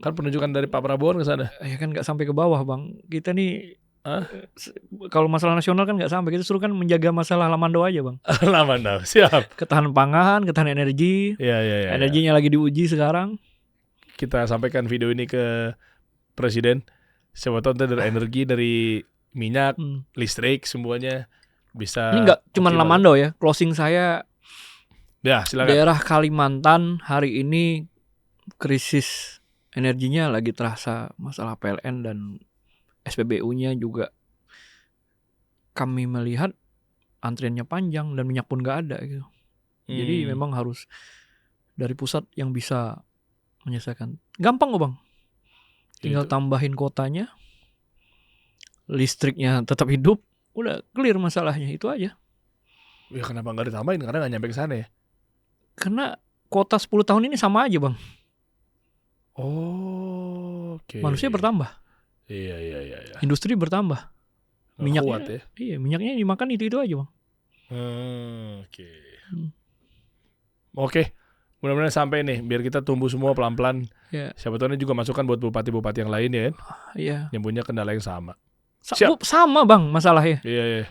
Kan penunjukan dari Pak Prabowo ke sana. Ya kan nggak sampai ke bawah, Bang. Kita nih kalau masalah nasional kan nggak sampai. Kita suruh kan menjaga masalah Lamando aja, Bang. Lamando, siap. Ketahanan pangan, ketahanan energi. Ya. Energinya lagi diuji sekarang. Kita sampaikan video ini ke Presiden. Siapa tahu ntar dari energi, dari minyak, listrik, semuanya bisa. Ini nggak cuma optimal. Lamando ya. Closing saya Ya, silakan. daerah Kalimantan hari ini krisis energinya lagi terasa, masalah PLN dan SPBU-nya juga kami melihat antriannya panjang dan minyak pun nggak ada gitu. Jadi memang harus dari pusat yang bisa menyelesaikan. Gampang kok, Bang. Tinggal Gitu. tambahin kotanya, listriknya tetap hidup, udah clear masalahnya, itu aja. Ya kenapa nggak ditambahin? Karena nggak nyampe ke sana ya. Karena kuota 10 tahun ini sama aja, Bang. Oke. Manusia bertambah, Iya. industri bertambah. Nggak Minyaknya, kuat ya. iya, minyaknya dimakan itu aja, Bang. Oke. Hmm. Oke. Mudah-mudahan sampai nih, biar kita tumbuh semua pelan-pelan. Ya. Siapa tahu ini juga masukan buat bupati-bupati yang lain ya, kan? Iya. Yang punya kendala yang sama. Sama, Bang, masalahnya. Iya.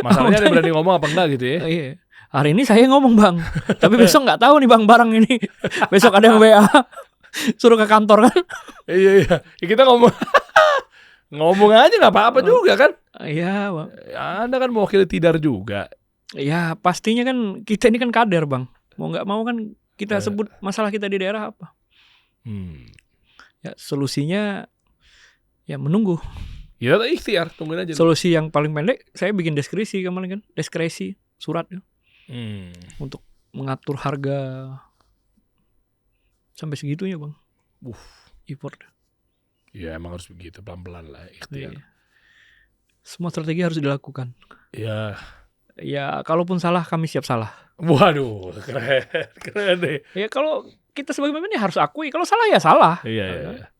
Masalahnya ada berani ngomong apa enggak gitu ya? Iya. Hari ini saya ngomong, Bang. Tapi besok nggak tahu nih, Bang, barang ini. Besok ada yang WA. Suruh ke kantor kan. Iya. Ya, kita ngomong ngomong aja nggak apa-apa juga kan? Iya, Bang. Anda kan mewakili Tidar juga. Ya, pastinya kan kita ini kan kader, Bang. Mau nggak mau kan kita sebut masalah kita di daerah apa. Ya, solusinya ya menunggu. Ya ikhtiar, tungguin aja. Solusi yang paling pendek, saya bikin deskripsi kemarin kan, deskripsi surat ya, untuk mengatur harga sampai segitunya bang. Import. Ya emang harus begitu, pelan-pelan lah ikhtiar. Iya. Semua strategi harus dilakukan. Ya. Ya kalaupun salah kami siap salah. Waduh, keren deh. Ya kalau kita sebagai pemimpin ya harus akui, kalau salah ya salah. Iya.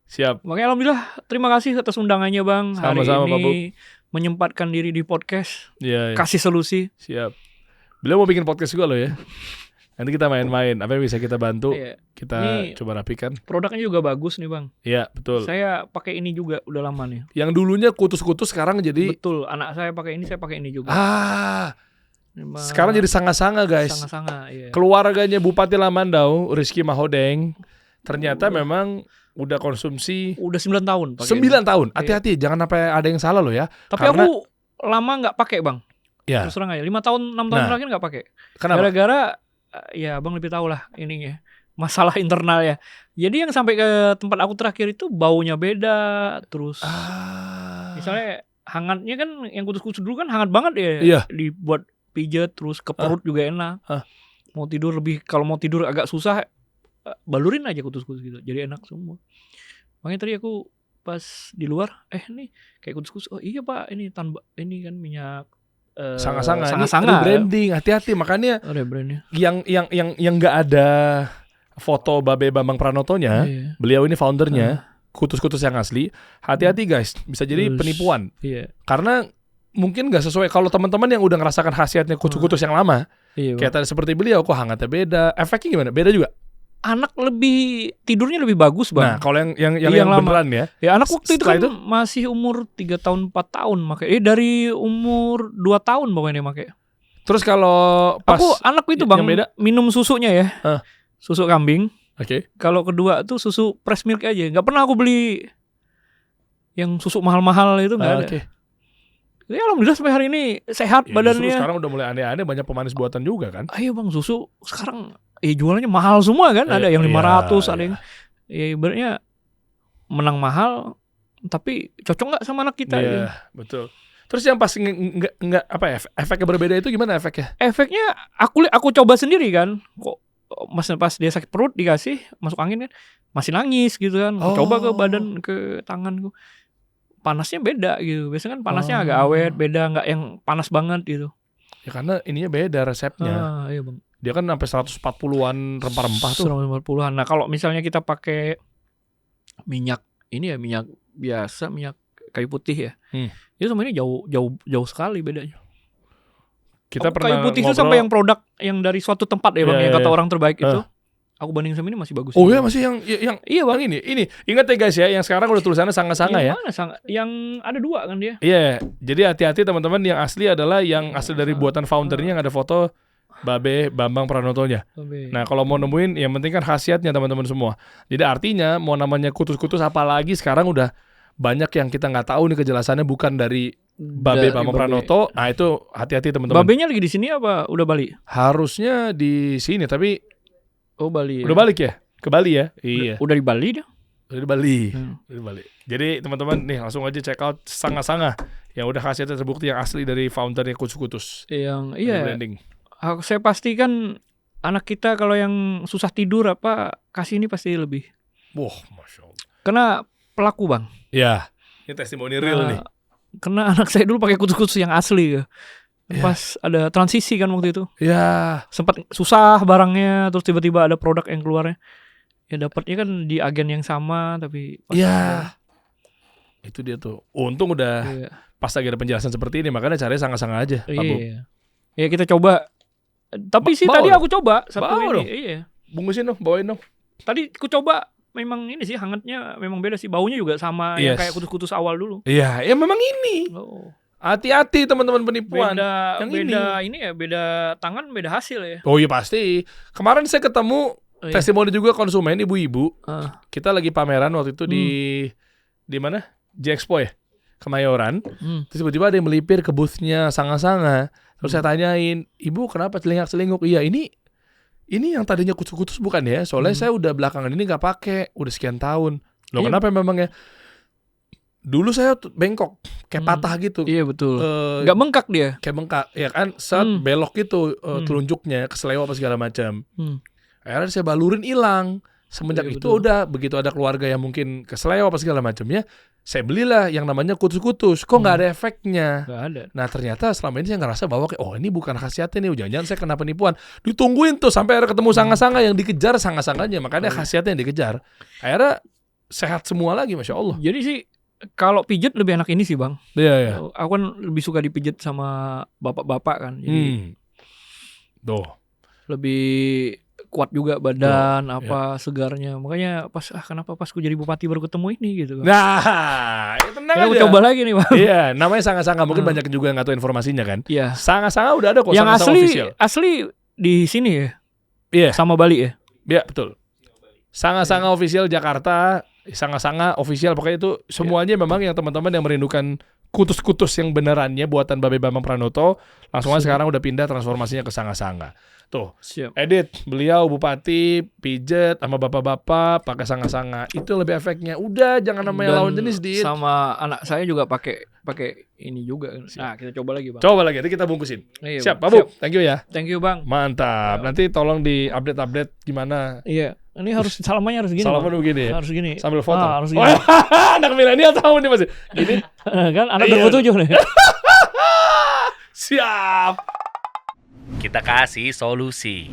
Siap. Makanya alhamdulillah terima kasih atas undangannya bang. Sama-sama, hari Pak Bob. ini menyempatkan diri di podcast, Iya. kasih solusi. Siap. Beliau mau bikin podcast juga loh ya. Nanti kita main-main, apa yang bisa kita bantu, Iya. kita Ini coba rapikan. Produknya juga bagus nih bang. Iya, betul. Saya pakai ini juga udah lama nih. Yang dulunya kutus-kutus sekarang jadi Betul, anak saya pakai ini, saya pakai ini juga. Memang sekarang jadi sanga-sanga guys. sanga-sanga, iya. Keluarganya Bupati Lamandau, Rizky Mahodeng, ternyata memang udah konsumsi Udah 9 tahun pakai 9 ini. tahun. Hati-hati, jangan sampai ada yang salah loh ya. Tapi Karena- aku lama nggak pakai bang. Ya. Terus terang aja, 5 tahun, 6 tahun Nah. terakhir nggak pakai. Kenapa? Gara-gara ya abang lebih tahu lah ininya, masalah internal ya. Jadi yang sampai ke tempat aku terakhir itu baunya beda, terus misalnya hangatnya kan yang kutus-kutus dulu kan hangat banget ya. Iya. Dibuat pijet terus ke perut juga enak. Hah? Mau tidur kalau mau tidur agak susah, balurin aja kutus-kutus gitu. Jadi enak semua. Makanya tadi aku pas di luar, nih kayak kutus-kutus. Oh iya Pak, ini ini kan minyak Sanga-sanga, sanga-sanga. branding, hati-hati. Makanya Ada brandnya. yang nggak ada foto Babe Bambang Pranotonya, Iya. beliau ini foundernya, kutus-kutus yang asli. Hati-hati guys, bisa jadi Terus, penipuan. Iya. Karena mungkin nggak sesuai. Kalau teman-teman yang udah ngerasakan khasiatnya kutus-kutus yang lama, Iya. kayak tadi seperti beliau, kok hangatnya beda, efeknya gimana? Beda juga. Anak tidurnya lebih bagus Nah, bang. kalau yang lama. beneran ya, Ya anak waktu itu setelah kan masih umur 3 tahun 4 tahun pakai. Dari umur 2 tahun pokoknya pakai. terus kalau pas Anakku itu yang bang beda? minum susunya ya. Susu kambing. Oke. Kalau kedua tuh susu fresh milk aja. Nggak pernah aku beli yang susu mahal-mahal itu nggak ada. Oke. Ya alhamdulillah sampai hari ini sehat Ya, justru badannya. sekarang udah mulai aneh-aneh, banyak pemanis buatan juga kan. Ayo bang, susu sekarang jualannya mahal semua kan. Ada yang 500, ada yang ibaratnya menang mahal, tapi cocok nggak sama anak kita? Iya, gitu. betul. Terus yang pas nggak apa ya, efeknya berbeda itu gimana efeknya? Efeknya aku coba sendiri kan. Kok pas dia sakit perut dikasih masuk angin kan masih nangis gitu kan. Coba ke badan, ke tanganku. Panasnya beda gitu. Biasanya kan panasnya agak awet, beda, nggak yang panas banget gitu. Ya karena ininya beda resepnya. Iya bang. Dia kan sampai 140-an rempah-rempah tuh. 150-an. Nah kalau misalnya kita pakai minyak ini ya, minyak biasa, minyak kayu putih ya. Itu sama ini jauh sekali bedanya. Kita Kayu pernah putih itu ngobrol. sampai yang produk yang dari suatu tempat ya bang, Iya, yang iya, kata iya. orang terbaik itu. Aku banding sama ini masih bagus. Oh ya masih yang Iya bang. ini. Ingat ya guys ya, yang sekarang udah tulisannya sanga-sanga ya. Yang mana yang ada 2 kan dia. Iya, jadi hati-hati teman-teman, yang asli adalah yang asli dari buatan foundernya yang ada foto Babe Bambang Pranotonya. Nah, kalau mau nemuin yang penting kan khasiatnya teman-teman semua. Jadi artinya mau namanya kutus-kutus, apalagi sekarang udah banyak yang kita nggak tahu nih kejelasannya bukan dari Babe Bambang Pranoto. Nah, itu hati-hati teman-teman. Babenya lagi di sini apa udah balik? Harusnya di sini tapi Oh Bali. udah balik ya? Ke Bali ya? Iya. Udah di Bali dia. Udah di Bali. Hmm. Udah di Bali. Jadi teman-teman nih langsung aja check out Sanga-Sanga yang udah khasiatnya terbukti, yang asli dari foundernya kutus-kutus. Yang Dari iya. branding. Saya pastikan anak kita kalau yang susah tidur kasih ini pasti lebih. Wah, Masya Allah. Karena pelaku bang. Ya, ini testimoni real nih. Karena anak saya dulu pakai kutus-kutus yang asli ya. Pas ada transisi kan waktu itu. Ya, Sempat susah barangnya, terus tiba-tiba ada produk yang keluarnya. Ya dapatnya kan di agen yang sama tapi pas ya. Itu dia tuh. Untung udah Iya. pas lagi ada penjelasan seperti ini, makanya cari Sanga-Sanga aja, Pak Bob. Iya. Ya kita coba. Tapi sih Bawa tadi dong. aku coba satu Bawa ini. dong. Iya. Bungkusin dong, bawain dong. Tadi aku coba memang ini sih hangatnya memang beda sih, baunya juga sama Yes. yang kayak kutus-kutus awal dulu. Iya, ya memang ini. Oh. Hati-hati teman-teman penipuan. Beda yang beda ini ya, beda tangan, beda hasil ya. Oh iya pasti. Kemarin saya ketemu Oh, iya. testimoni juga konsumen ibu-ibu. Ah. Kita lagi pameran waktu itu di mana? J-Expo ya? Kemayoran. Terus tiba-tiba ada yang melipir ke boothnya Sanga-Sanga. Terus saya tanyain, "Ibu kenapa celingak-celinguk?" "Iya, ini yang tadinya kutus-kutus bukan ya? Soalnya saya udah belakangan ini nggak pakai, udah sekian tahun." "Loh Iya. kenapa memangnya?" Dulu saya bengkok, kayak patah gitu. Iya betul. Eh, Nggak bengkak dia. Kayak bengkak, ya kan? Saat belok gitu telunjuknya, keseleo apa segala macam. Akhirnya saya balurin hilang. Semenjak Iya, itu betul. udah, begitu ada keluarga yang mungkin keseleo apa segala macamnya, saya belilah yang namanya kutus-kutus. Kok nggak ada efeknya? Nggak ada. Nah ternyata selama ini saya ngerasa bahwa kayak, oh ini bukan khasiatnya nih, jangan-jangan saya kena penipuan. Ditungguin tuh sampai akhirnya ketemu sanga-sanga yang dikejar sanga-sanganya, makanya khasiatnya yang dikejar. Akhirnya sehat semua lagi, Masya Allah. Jadi sih kalau pijet lebih enak ini sih Bang. Iya, iya. Aku kan lebih suka dipijet sama bapak-bapak kan. Jadi Tuh. lebih kuat juga badan, segarnya. Makanya kenapa pas aku jadi bupati baru ketemu ini gitu kan. Nah, tenang Aku aja. coba lagi nih Bang. Iya, namanya sanga-sanga. Mungkin banyak juga yang nggak tahu informasinya kan. Iya. Sanga-sanga udah ada kok, Yang sanga-sanga official. asli di sini ya. Iya. Sama Bali ya. Iya, betul. Sanga-sanga official Jakarta, sanga-sanga official, pokoknya itu semuanya memang yang teman-teman yang merindukan kutus-kutus yang benerannya buatan Babe Bambang Pranoto, langsung aja sekarang udah pindah transformasinya ke sanga-sanga. Tuh, Siap. edit, beliau bupati pijet sama bapak-bapak pakai sanga-sanga, itu lebih efeknya. Udah, jangan namanya lawan jenis dit. Sama anak saya juga pakai ini juga. Nah, kita coba lagi Bang. Coba lagi, nanti kita bungkusin. Iya, Siap, Pak Bang. Bu, thank you ya. Thank you Bang. Mantap. Nanti tolong di update-update gimana. Iya. Ini harus salamannya harus gini. Salaman Bang. begini ya. Harus gini. Sambil foto. Harus gini. Wah, anak milenial tahu nih masih. Gini. Kan anak Iya. 27 nih. Siap. Kita kasih solusi.